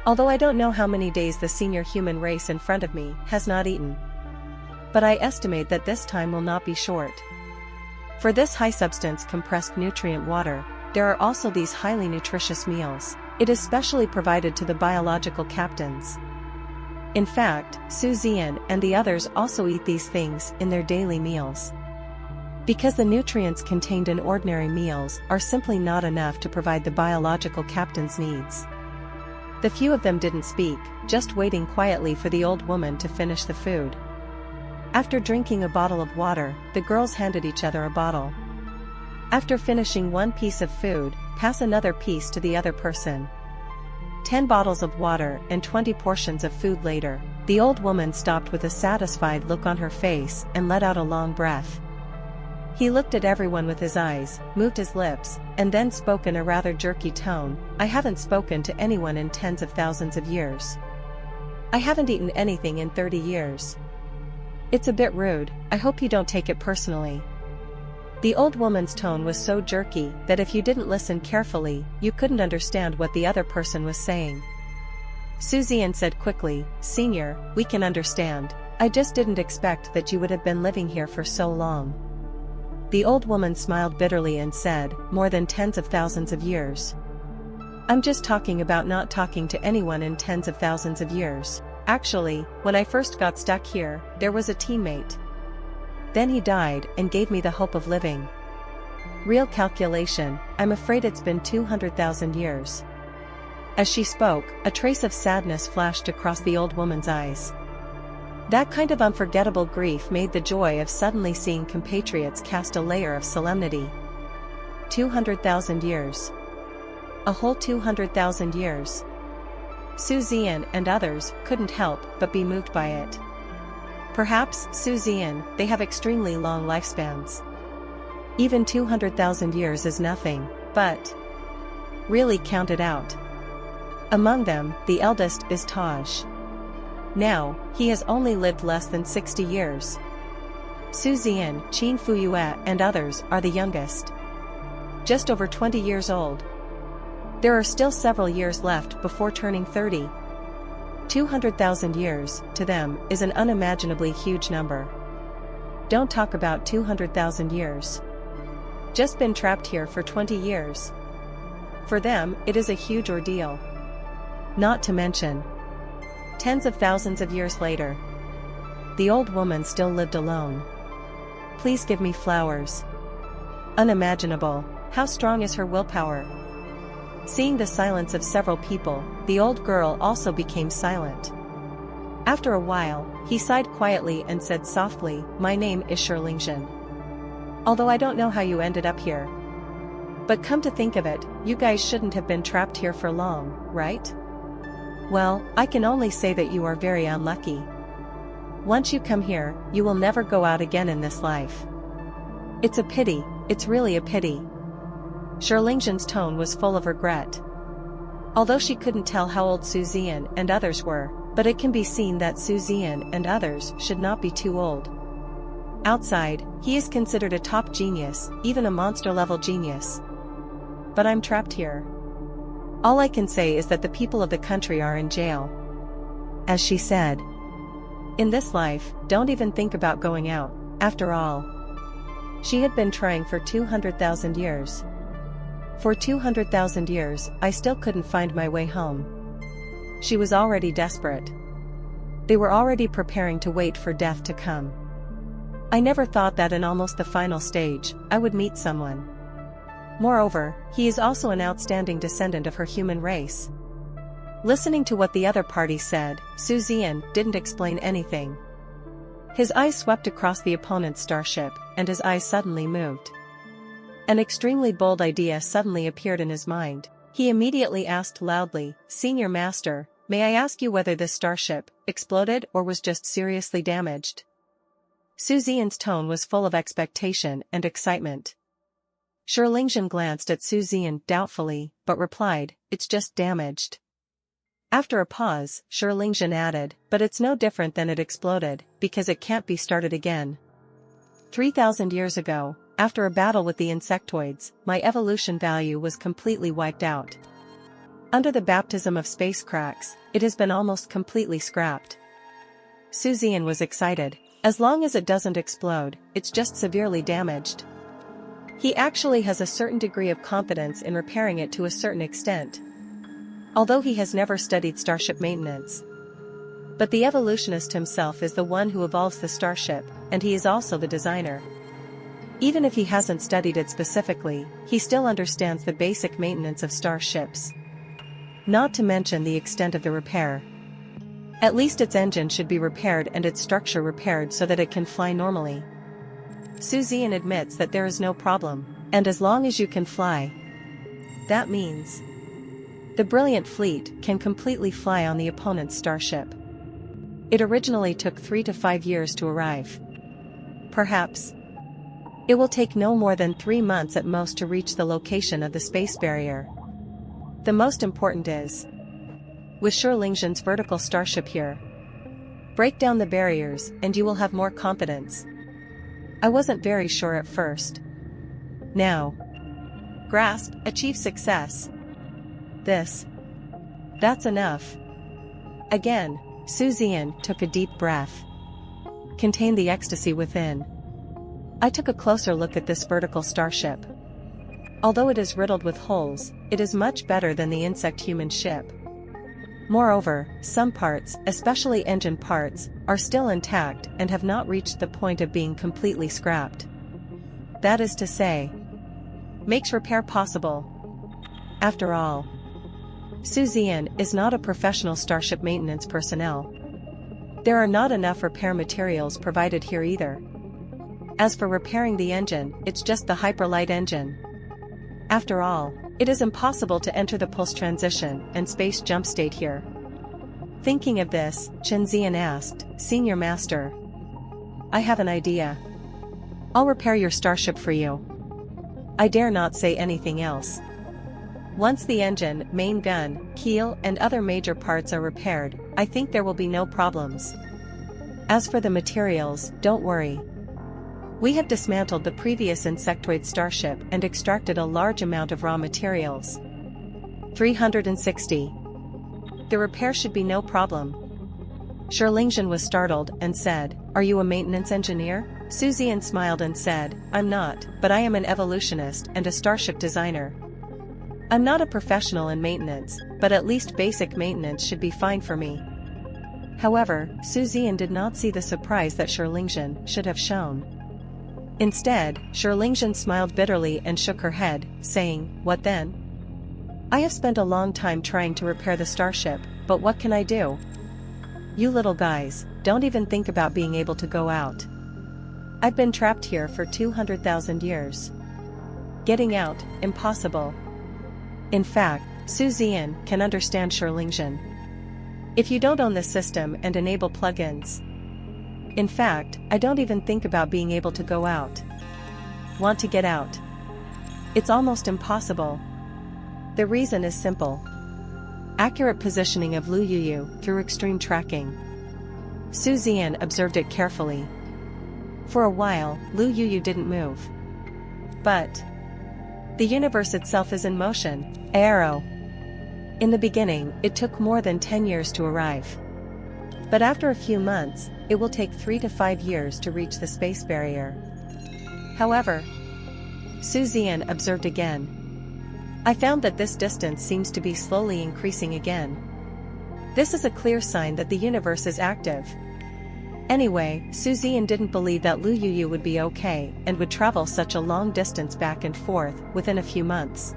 Although I don't know how many days the senior human race in front of me has not eaten. But I estimate that this time will not be short. For this high-substance compressed nutrient water, there are also these highly nutritious meals. It is specially provided to the biological captains. In fact, Zian and the others also eat these things in their daily meals. Because the nutrients contained in ordinary meals are simply not enough to provide the biological captain's needs. The few of them didn't speak, just waiting quietly for the old woman to finish the food. After drinking a bottle of water, the girls handed each other a bottle. After finishing one piece of food, pass another piece to the other person. 10 bottles of water and 20 portions of food later, the old woman stopped with a satisfied look on her face and let out a long breath. He looked at everyone with his eyes, moved his lips, and then spoke in a rather jerky tone, "I haven't spoken to anyone in tens of thousands of years. I haven't eaten anything in 30 years. It's a bit rude, I hope you don't take it personally." The old woman's tone was so jerky that if you didn't listen carefully, you couldn't understand what the other person was saying. Zian said quickly, "Senior, we can understand. I just didn't expect that you would have been living here for so long." The old woman smiled bitterly and said, "More than tens of thousands of years. I'm just talking about not talking to anyone in tens of thousands of years. Actually, when I first got stuck here, there was a teammate. Then he died and gave me the hope of living. Real calculation, I'm afraid it's been 200,000 years." As she spoke, a trace of sadness flashed across the old woman's eyes. That kind of unforgettable grief made the joy of suddenly seeing compatriots cast a layer of solemnity. 200,000 years. A whole 200,000 years. Zian and others couldn't help but be moved by it. Perhaps, Zian, they have extremely long lifespans. Even 200,000 years is nothing, but really count it out. Among them, the eldest is Taj. Now, he has only lived less than 60 years. Zian, Qin Fuyue and others are the youngest. Just over 20 years old. There are still several years left before turning 30. 200,000 years, to them, is an unimaginably huge number. Don't talk about 200,000 years. Just been trapped here for 20 years. For them, it is a huge ordeal. Not to mention, tens of thousands of years later, the old woman still lived alone. Please give me flowers. Unimaginable, how strong is her willpower? Seeing the silence of several people, the old girl also became silent. After a while, he sighed quietly and said softly, "My name is Shirlingjian. Although I don't know how you ended up here. But come to think of it, you guys shouldn't have been trapped here for long, right? Well, I can only say that you are very unlucky. Once you come here, you will never go out again in this life. It's a pity, it's really a pity." Shirlingjian's tone was full of regret. Although she couldn't tell how old Zian and others were, but it can be seen that Zian and others should not be too old. Outside, he is considered a top genius, even a monster-level genius. But I'm trapped here. All I can say is that the people of the country are in jail. As she said, in this life, don't even think about going out, after all. She had been trying for 200,000 years. For 200,000 years, I still couldn't find my way home. She was already desperate. They were already preparing to wait for death to come. I never thought that in almost the final stage, I would meet someone. Moreover, he is also an outstanding descendant of her human race. Listening to what the other party said, Zian didn't explain anything. His eyes swept across the opponent's starship, and his eyes suddenly moved. An extremely bold idea suddenly appeared in his mind. He immediately asked loudly, "Senior Master, may I ask you whether this starship exploded or was just seriously damaged?" Zian's tone was full of expectation and excitement. Shirlingjian glanced at Zian doubtfully, but replied, "It's just damaged." After a pause, Shirlingjian added, "But it's no different than it exploded, because it can't be started again. 3,000 years ago, after a battle with the insectoids, my evolution value was completely wiped out. Under the baptism of space cracks, it has been almost completely scrapped." Zian was excited. As long as it doesn't explode, it's just severely damaged. He actually has a certain degree of confidence in repairing it to a certain extent. Although he has never studied starship maintenance. But the evolutionist himself is the one who evolves the starship, and he is also the designer. Even if he hasn't studied it specifically, he still understands the basic maintenance of starships. Not to mention the extent of the repair. At least its engine should be repaired and its structure repaired so that it can fly normally. Zian admits that there is no problem, and as long as you can fly. That means the brilliant fleet can completely fly on the opponent's starship. It originally took 3 to 5 years to arrive. Perhaps it will take no more than 3 months at most to reach the location of the space barrier. The most important is, with Shirlingjian's vertical starship here, break down the barriers and you will have more confidence. I wasn't very sure at first. Now, grasp, achieve success. That's enough. Again, Zian took a deep breath. Contain the ecstasy within. I took a closer look at this vertical starship. Although it is riddled with holes, it is much better than the insect-human ship. Moreover, some parts, especially engine parts, are still intact and have not reached the point of being completely scrapped. That is to say, makes repair possible. After all, Zian is not a professional starship maintenance personnel. There are not enough repair materials provided here either. As for repairing the engine, it's just the hyperlight engine. After all, it is impossible to enter the pulse transition and space jump state here. Thinking of this, Zian asked, "Senior Master, I have an idea. I'll repair your starship for you." I dare not say anything else. Once the engine, main gun, keel and other major parts are repaired, I think there will be no problems. As for the materials, don't worry. We have dismantled the previous insectoid starship and extracted a large amount of raw materials. 360. The repair should be no problem. Shirlingjian was startled and said, "Are you a maintenance engineer?" Zian smiled and said, I'm not, but I am an evolutionist and a starship designer. I'm not a professional in maintenance, but at least basic maintenance should be fine for me. However, Zian did not see the surprise that Lingzhen should have shown. Instead, Lingzhen smiled bitterly and shook her head, saying, What then? I have spent a long time trying to repair the starship, but what can I do? You little guys, don't even think about being able to go out. I've been trapped here for 200,000 years. Getting out, impossible. In fact, Zian can understand Lingzhen. If you don't own the system and enable plugins. In fact, I don't even think about being able to go out. Want to get out? It's almost impossible. The reason is simple. Accurate positioning of Lu Yuyu through extreme tracking. Zian observed it carefully. For a while, Lu Yuyu didn't move. But the universe itself is in motion, arrow. In the beginning, it took more than 10 years to arrive. But after a few months, it will take 3 to 5 years to reach the space barrier. However, Zian observed again. I found that this distance seems to be slowly increasing again. This is a clear sign that the universe is active. Anyway, Zian didn't believe that Lu Yuyu would be okay and would travel such a long distance back and forth within a few months.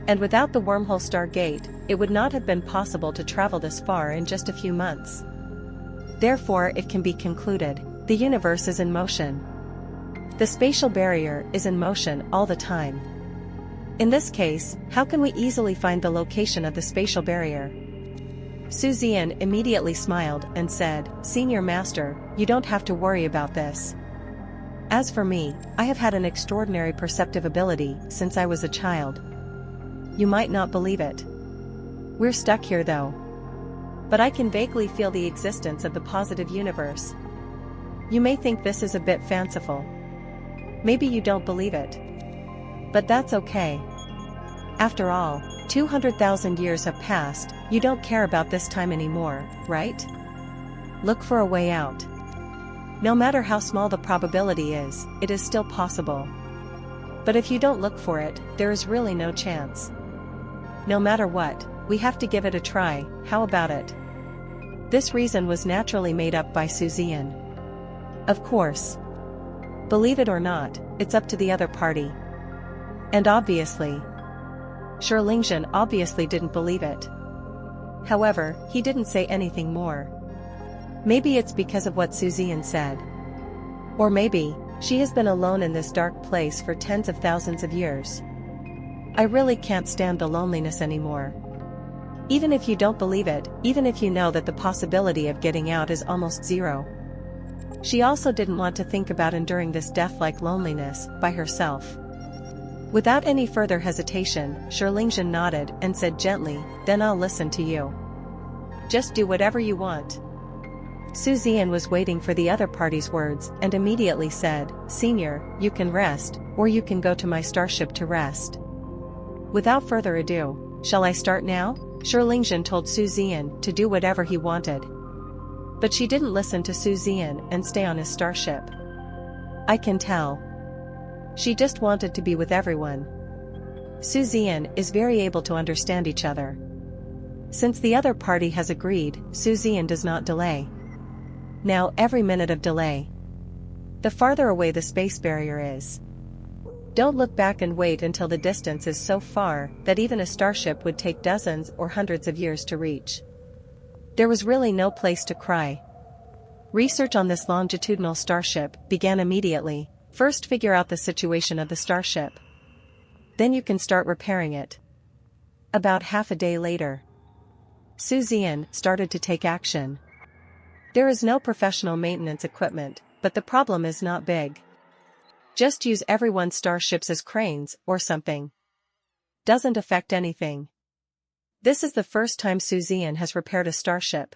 And without the wormhole Stargate, it would not have been possible to travel this far in just a few months. Therefore, it can be concluded, the universe is in motion. The spatial barrier is in motion all the time. In this case, how can we easily find the location of the spatial barrier? Zian immediately smiled and said, Senior Master, you don't have to worry about this. As for me, I have had an extraordinary perceptive ability since I was a child. You might not believe it. We're stuck here though. But I can vaguely feel the existence of the positive universe. You may think this is a bit fanciful. Maybe you don't believe it. But that's okay. After all, 200,000 years have passed, you don't care about this time anymore, right? Look for a way out. No matter how small the probability is, it is still possible. But if you don't look for it, there is really no chance. No matter what, we have to give it a try, how about it? This reason was naturally made up by Zian. Of course. Believe it or not, it's up to the other party. And obviously, Lingzhen obviously didn't believe it. However, he didn't say anything more. Maybe it's because of what Zian said. Or maybe, she has been alone in this dark place for tens of thousands of years. I really can't stand the loneliness anymore. Even if you don't believe it, even if you know that the possibility of getting out is almost zero. She also didn't want to think about enduring this death-like loneliness by herself. Without any further hesitation, Lingzhen nodded and said gently, Then I'll listen to you. Just do whatever you want. Zian was waiting for the other party's words and immediately said, Senior, you can rest, or you can go to my starship to rest. Without further ado, shall I start now? Lingzhen told Zian to do whatever he wanted. But she didn't listen to Zian and stay on his starship. I can tell. She just wanted to be with everyone. Zian is very able to understand each other. Since the other party has agreed, Zian does not delay. Now every minute of delay, the farther away the space barrier is. Don't look back and wait until the distance is so far that even a starship would take dozens or hundreds of years to reach. There was really no place to cry. Research on this longitudinal starship began immediately. First figure out the situation of the starship. Then you can start repairing it. About half a day later, Zian started to take action. There is no professional maintenance equipment, but the problem is not big. Just use everyone's starships as cranes or something. Doesn't affect anything. This is the first time Zian has repaired a starship.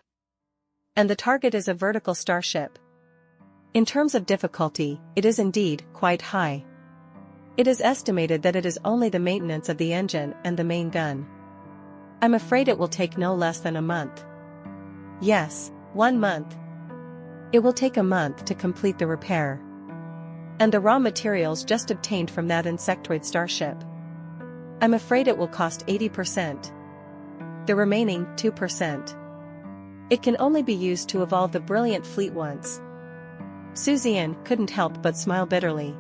And the target is a vertical starship. In terms of difficulty, it is indeed quite high. It is estimated that it is only the maintenance of the engine and the main gun. I'm afraid it will take no less than a month. Yes, 1 month. It will take a month to complete the repair. And the raw materials just obtained from that insectoid starship. I'm afraid it will cost 80%. The remaining 2%. It can only be used to evolve the brilliant fleet once. Zian couldn't help but smile bitterly.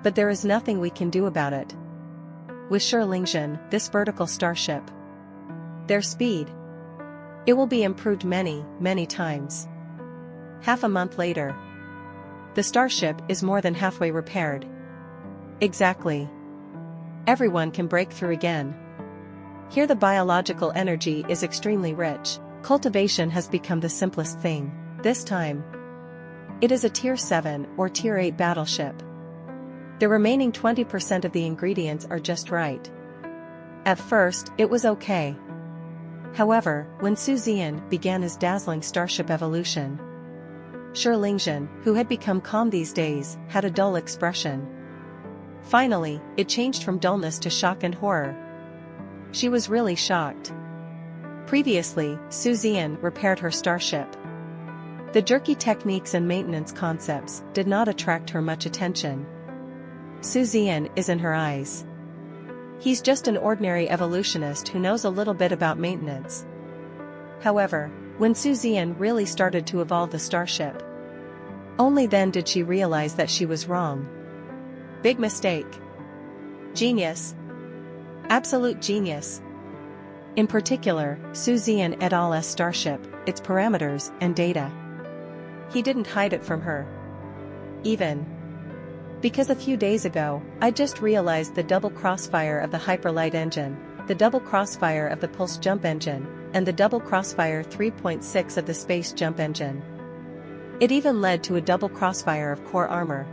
But there is nothing we can do about it. With Lingzhen, this vertical starship. Their speed. It will be improved many, many times. Half a month later. The starship is more than halfway repaired. Exactly. Everyone can break through again. Here the biological energy is extremely rich. Cultivation has become the simplest thing. This time. It is a Tier 7 or Tier 8 battleship. The remaining 20% of the ingredients are just right. At first, it was okay. However, when Zian began his dazzling starship evolution, Lingzhen, who had become calm these days, had a dull expression. Finally, it changed from dullness to shock and horror. She was really shocked. Previously, Zian repaired her starship. The jerky techniques and maintenance concepts did not attract her much attention. Zian is in her eyes. He's just an ordinary evolutionist who knows a little bit about maintenance. However, when Zian really started to evolve the starship, only then did she realize that she was wrong. Big mistake. Genius. Absolute genius. In particular, Zian et al.'s starship, its parameters and data. He didn't hide it from her. Even. Because a few days ago, I just realized the double crossfire of the hyperlight engine, the double crossfire of the pulse jump engine, and the double crossfire 3.6 of the space jump engine. It even led to a double crossfire of core armor.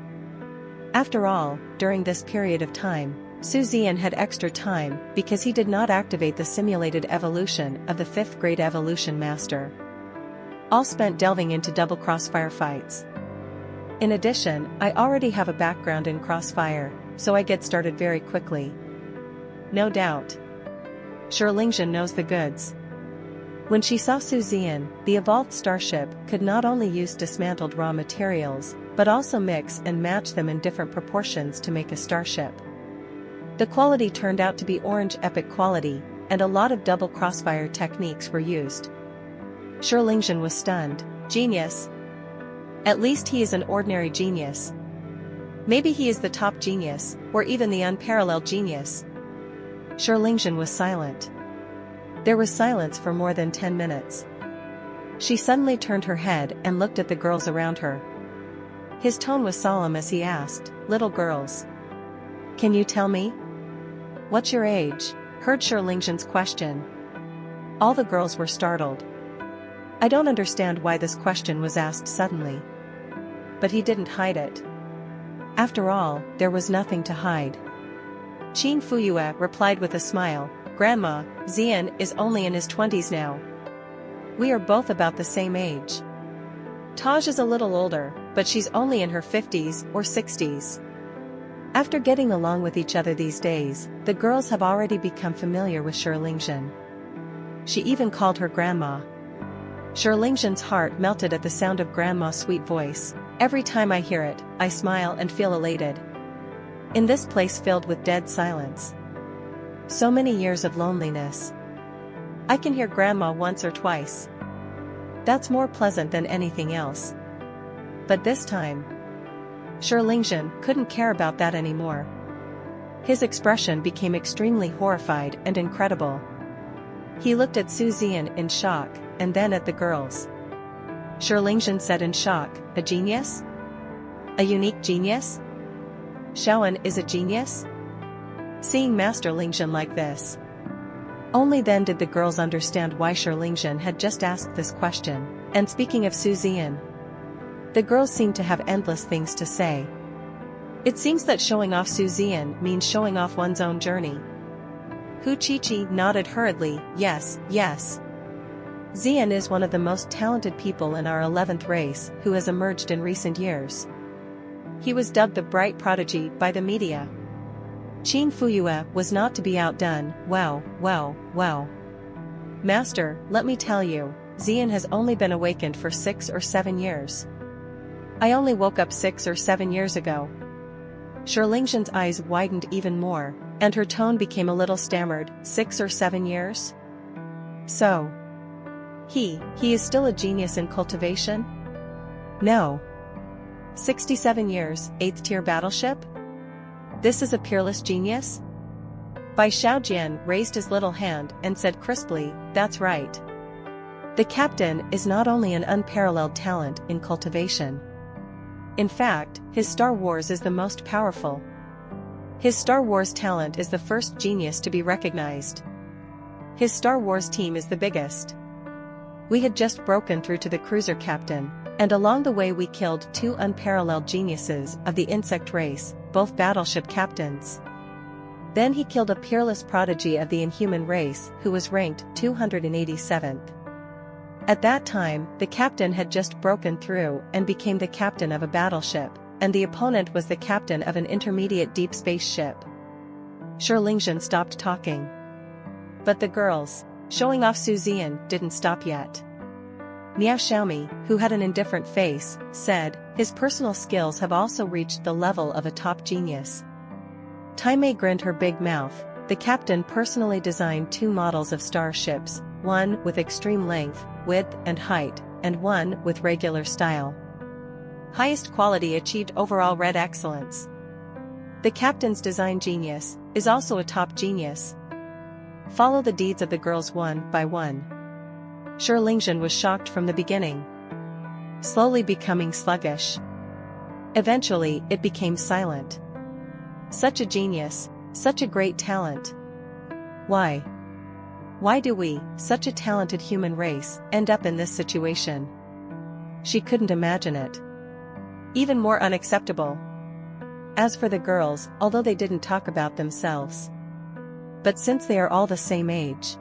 After all, during this period of time, Zian had extra time because he did not activate the simulated evolution of the 5th grade evolution master. All spent delving into double crossfire fights. In addition, I already have a background in crossfire, so I get started very quickly. No doubt. Lingzhen knows the goods. When she saw Zian, the evolved starship could not only use dismantled raw materials, but also mix and match them in different proportions to make a starship. The quality turned out to be orange epic quality, and a lot of double crossfire techniques were used. Lingzhen was stunned. Genius. At least he is an ordinary genius. Maybe he is the top genius, or even the unparalleled genius. Lingzhen was silent. There was silence for more than 10 minutes. She suddenly turned her head and looked at the girls around her. His tone was solemn as he asked, "Little girls. Can you tell me? What's your age?" Heard Lingzhen's question. All the girls were startled. I don't understand why this question was asked suddenly. But he didn't hide it. After all, there was nothing to hide. Qin Fuyue replied with a smile, "Grandma, Zian is only in his 20s now. We are both about the same age. Taj is a little older, but she's only in her 50s or 60s. After getting along with each other these days, the girls have already become familiar with Lingzhen. She even called her grandma. Lingzhen's heart melted at the sound of grandma's sweet voice. Every time I hear it, I smile and feel elated. In this place filled with dead silence. So many years of loneliness. I can hear grandma once or twice. That's more pleasant than anything else. But this time, Lingzhen couldn't care about that anymore. His expression became extremely horrified and incredible. He looked at Zian in shock, and then at the girls. Lingzhen said in shock, "A genius? A unique genius? Shaoan is a genius?" Seeing Master Lingzhen like this. Only then did the girls understand why Lingzhen had just asked this question. And speaking of Zian, the girls seemed to have endless things to say. It seems that showing off Zian means showing off one's own journey. Hu Qiqi nodded hurriedly, "Yes, yes. Zian is one of the most talented people in our 11th race who has emerged in recent years. He was dubbed the bright prodigy by the media." Qin Fuyue was not to be outdone. Wow. Master, let me tell you, Zian has only been awakened for 6 or 7 years. I only woke up 6 or 7 years ago. Lingzhen's eyes widened even more, and her tone became a little stammered. 6 or 7 years? So. He is still a genius in cultivation? No. 67 years, 8th tier battleship? This is a peerless genius? Bai Xiaojian raised his little hand and said crisply, that's right. The captain is not only an unparalleled talent in cultivation. In fact, his Star Wars is the most powerful. His Star Wars talent is the first genius to be recognized. His Star Wars team is the biggest. We had just broken through to the cruiser captain, and along the way we killed 2 unparalleled geniuses of the insect race, both battleship captains. Then he killed a peerless prodigy of the inhuman race who was ranked 287th. At that time, the captain had just broken through and became the captain of a battleship, and the opponent was the captain of an intermediate deep space ship. Lingzhen stopped talking. But the girls, showing off Zian, didn't stop yet. Niao Xiaomi, who had an indifferent face, said, his personal skills have also reached the level of a top genius. Taimei grinned her big mouth. The captain personally designed 2 models of starships, one with extreme length, width and height, and one with regular style. Highest quality achieved overall red excellence. The captain's design genius is also a top genius. Follow the deeds of the girls one by one. Lingzhen was shocked from the beginning, slowly becoming sluggish. Eventually, it became silent. Such a genius, such a great talent. Why? Why do we, such a talented human race, end up in this situation? She couldn't imagine it. Even more unacceptable. As for the girls, although they didn't talk about themselves. But since they are all the same age,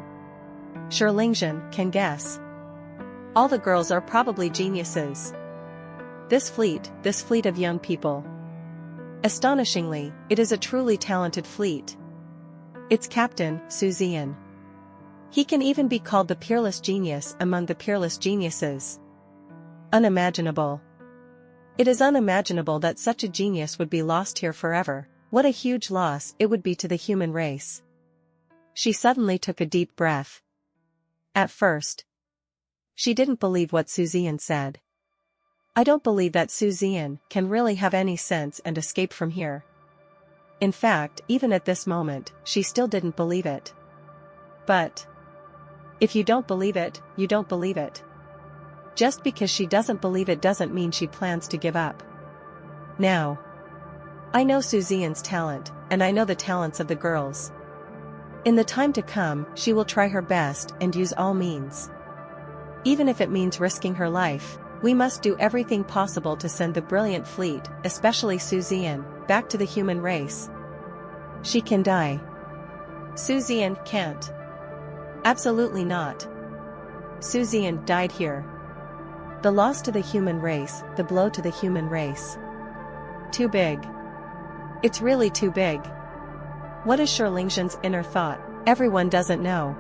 Lingzhen can guess. All the girls are probably geniuses. This fleet of young people. Astonishingly, it is a truly talented fleet. Its captain, Zian. He can even be called the peerless genius among the peerless geniuses. Unimaginable. It is unimaginable that such a genius would be lost here forever. What a huge loss it would be to the human race. She suddenly took a deep breath. At first, she didn't believe what Zian said. I don't believe that Zian can really have any sense and escape from here. In fact, even at this moment, she still didn't believe it. But if you don't believe it, you don't believe it. Just because she doesn't believe it doesn't mean she plans to give up. Now, I know Zian's talent, and I know the talents of the girls. In the time to come, she will try her best and use all means. Even if it means risking her life, we must do everything possible to send the brilliant fleet, especially Zian, back to the human race. She can die. Zian can't. Absolutely not. Zian died here. The loss to the human race, the blow to the human race. Too big. It's really too big. What is Lingzhen's inner thought? Everyone doesn't know.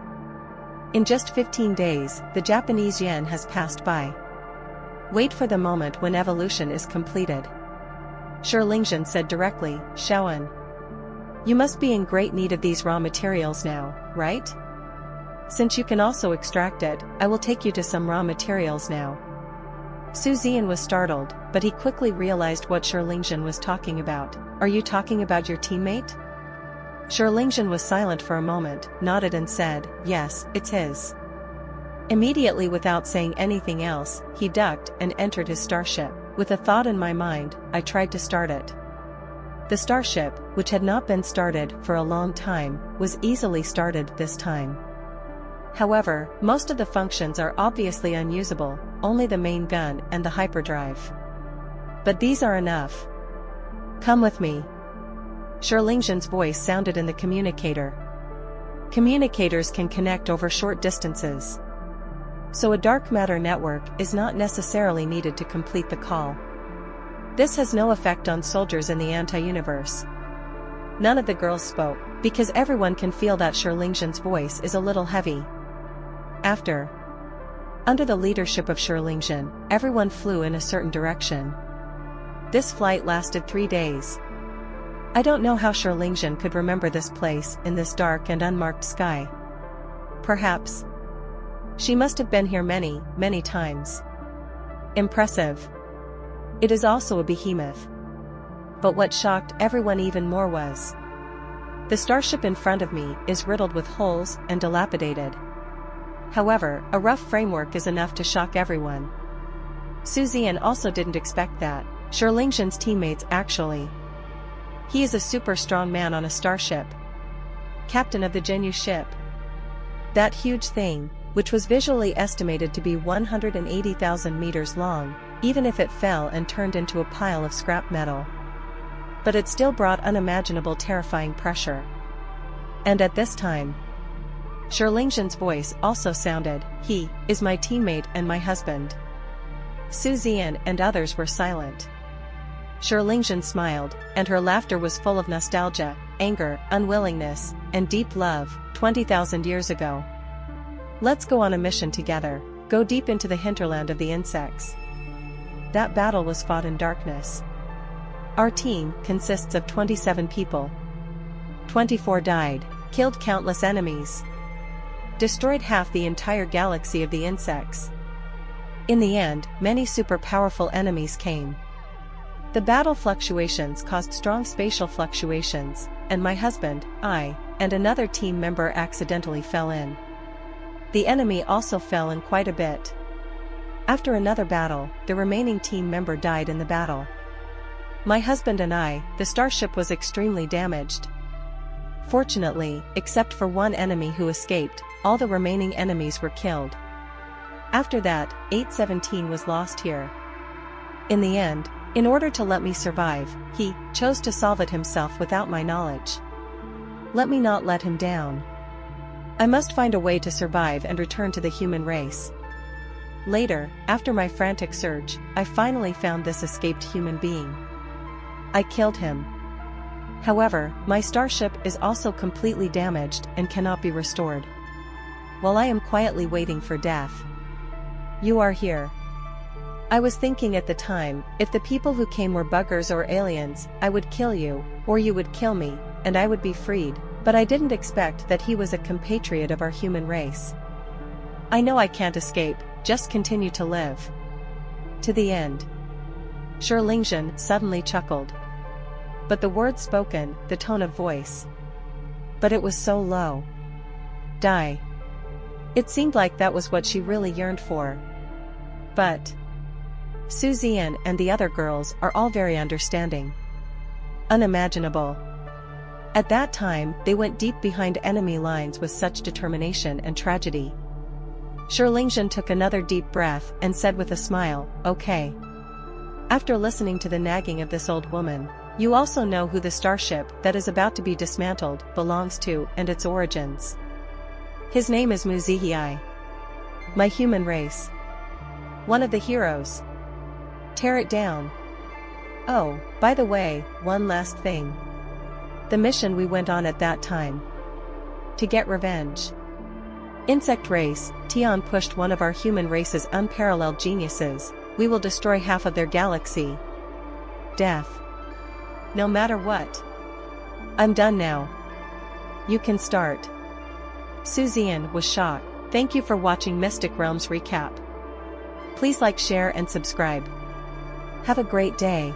In just 15 days, the Japanese yen has passed by. Wait for the moment when evolution is completed. Lingzhen said directly, Shaoan. You must be in great need of these raw materials now, right? Since you can also extract it, I will take you to some raw materials now. Zian was startled, but he quickly realized what Lingzhen was talking about. Are you talking about your teammate? Lingzhen was silent for a moment, nodded and said, yes, it's his. Immediately without saying anything else, he ducked and entered his starship. With a thought in my mind, I tried to start it. The starship, which had not been started for a long time, was easily started this time. However, most of the functions are obviously unusable, only the main gun and the hyperdrive. But these are enough. Come with me. Lingzhen's voice sounded in the communicator. Communicators can connect over short distances. So a dark matter network is not necessarily needed to complete the call. This has no effect on soldiers in the anti-universe. None of the girls spoke, because everyone can feel that Lingzhen's voice is a little heavy. Under the leadership of Lingzhen, everyone flew in a certain direction. This flight lasted 3 days. I don't know how Lingzhen could remember this place in this dark and unmarked sky. Perhaps she must have been here many, many times. Impressive. It is also a behemoth. But what shocked everyone even more was the starship in front of me is riddled with holes and dilapidated. However, a rough framework is enough to shock everyone. Zian also didn't expect that. Lingzhen's teammates actually. He is a super strong man on a starship. Captain of the Zhenyu ship. That huge thing, which was visually estimated to be 180,000 meters long, even if it fell and turned into a pile of scrap metal. But it still brought unimaginable terrifying pressure. And at this time, Lingzhen's voice also sounded, "He is my teammate and my husband." Zian and others were silent. Lingzhen smiled, and her laughter was full of nostalgia, anger, unwillingness, and deep love. 20,000 years ago. Let's go on a mission together, go deep into the hinterland of the insects. That battle was fought in darkness. Our team consists of 27 people. 24 died, killed countless enemies, destroyed half the entire galaxy of the insects. In the end, many super powerful enemies came. The battle fluctuations caused strong spatial fluctuations, and my husband, I, and another team member accidentally fell in. The enemy also fell in quite a bit. After another battle, the remaining team member died in the battle. My husband and I, the starship was extremely damaged. Fortunately, except for one enemy who escaped, all the remaining enemies were killed. After that, 817 was lost here. In the end, in order to let me survive, he chose to solve it himself without my knowledge. Let me not let him down. I must find a way to survive and return to the human race. Later, after my frantic search, I finally found this escaped human being. I killed him. However, my starship is also completely damaged and cannot be restored. While I am quietly waiting for death, you are here. I was thinking at the time, if the people who came were buggers or aliens, I would kill you, or you would kill me, and I would be freed, but I didn't expect that he was a compatriot of our human race. I know I can't escape, just continue to live. To the end. Lingzhen suddenly chuckled. But the words spoken, the tone of voice. But it was so low. Die. It seemed like that was what she really yearned for. But Zian and the other girls are all very understanding. Unimaginable. At that time, they went deep behind enemy lines with such determination and tragedy. Lingzhen took another deep breath and said with a smile, "Okay." After listening to the nagging of this old woman, you also know who the starship that is about to be dismantled belongs to and its origins. His name is Muzihii. My human race. One of the heroes. Tear it down. Oh, by the way, one last thing. The mission we went on at that time. To get revenge. Insect race, Tian pushed one of our human race's unparalleled geniuses. We will destroy half of their galaxy. Death. No matter what. I'm done now. You can start. Zian was shocked. Thank you for watching Mystic Realms Recap. Please like, share and subscribe. Have a great day.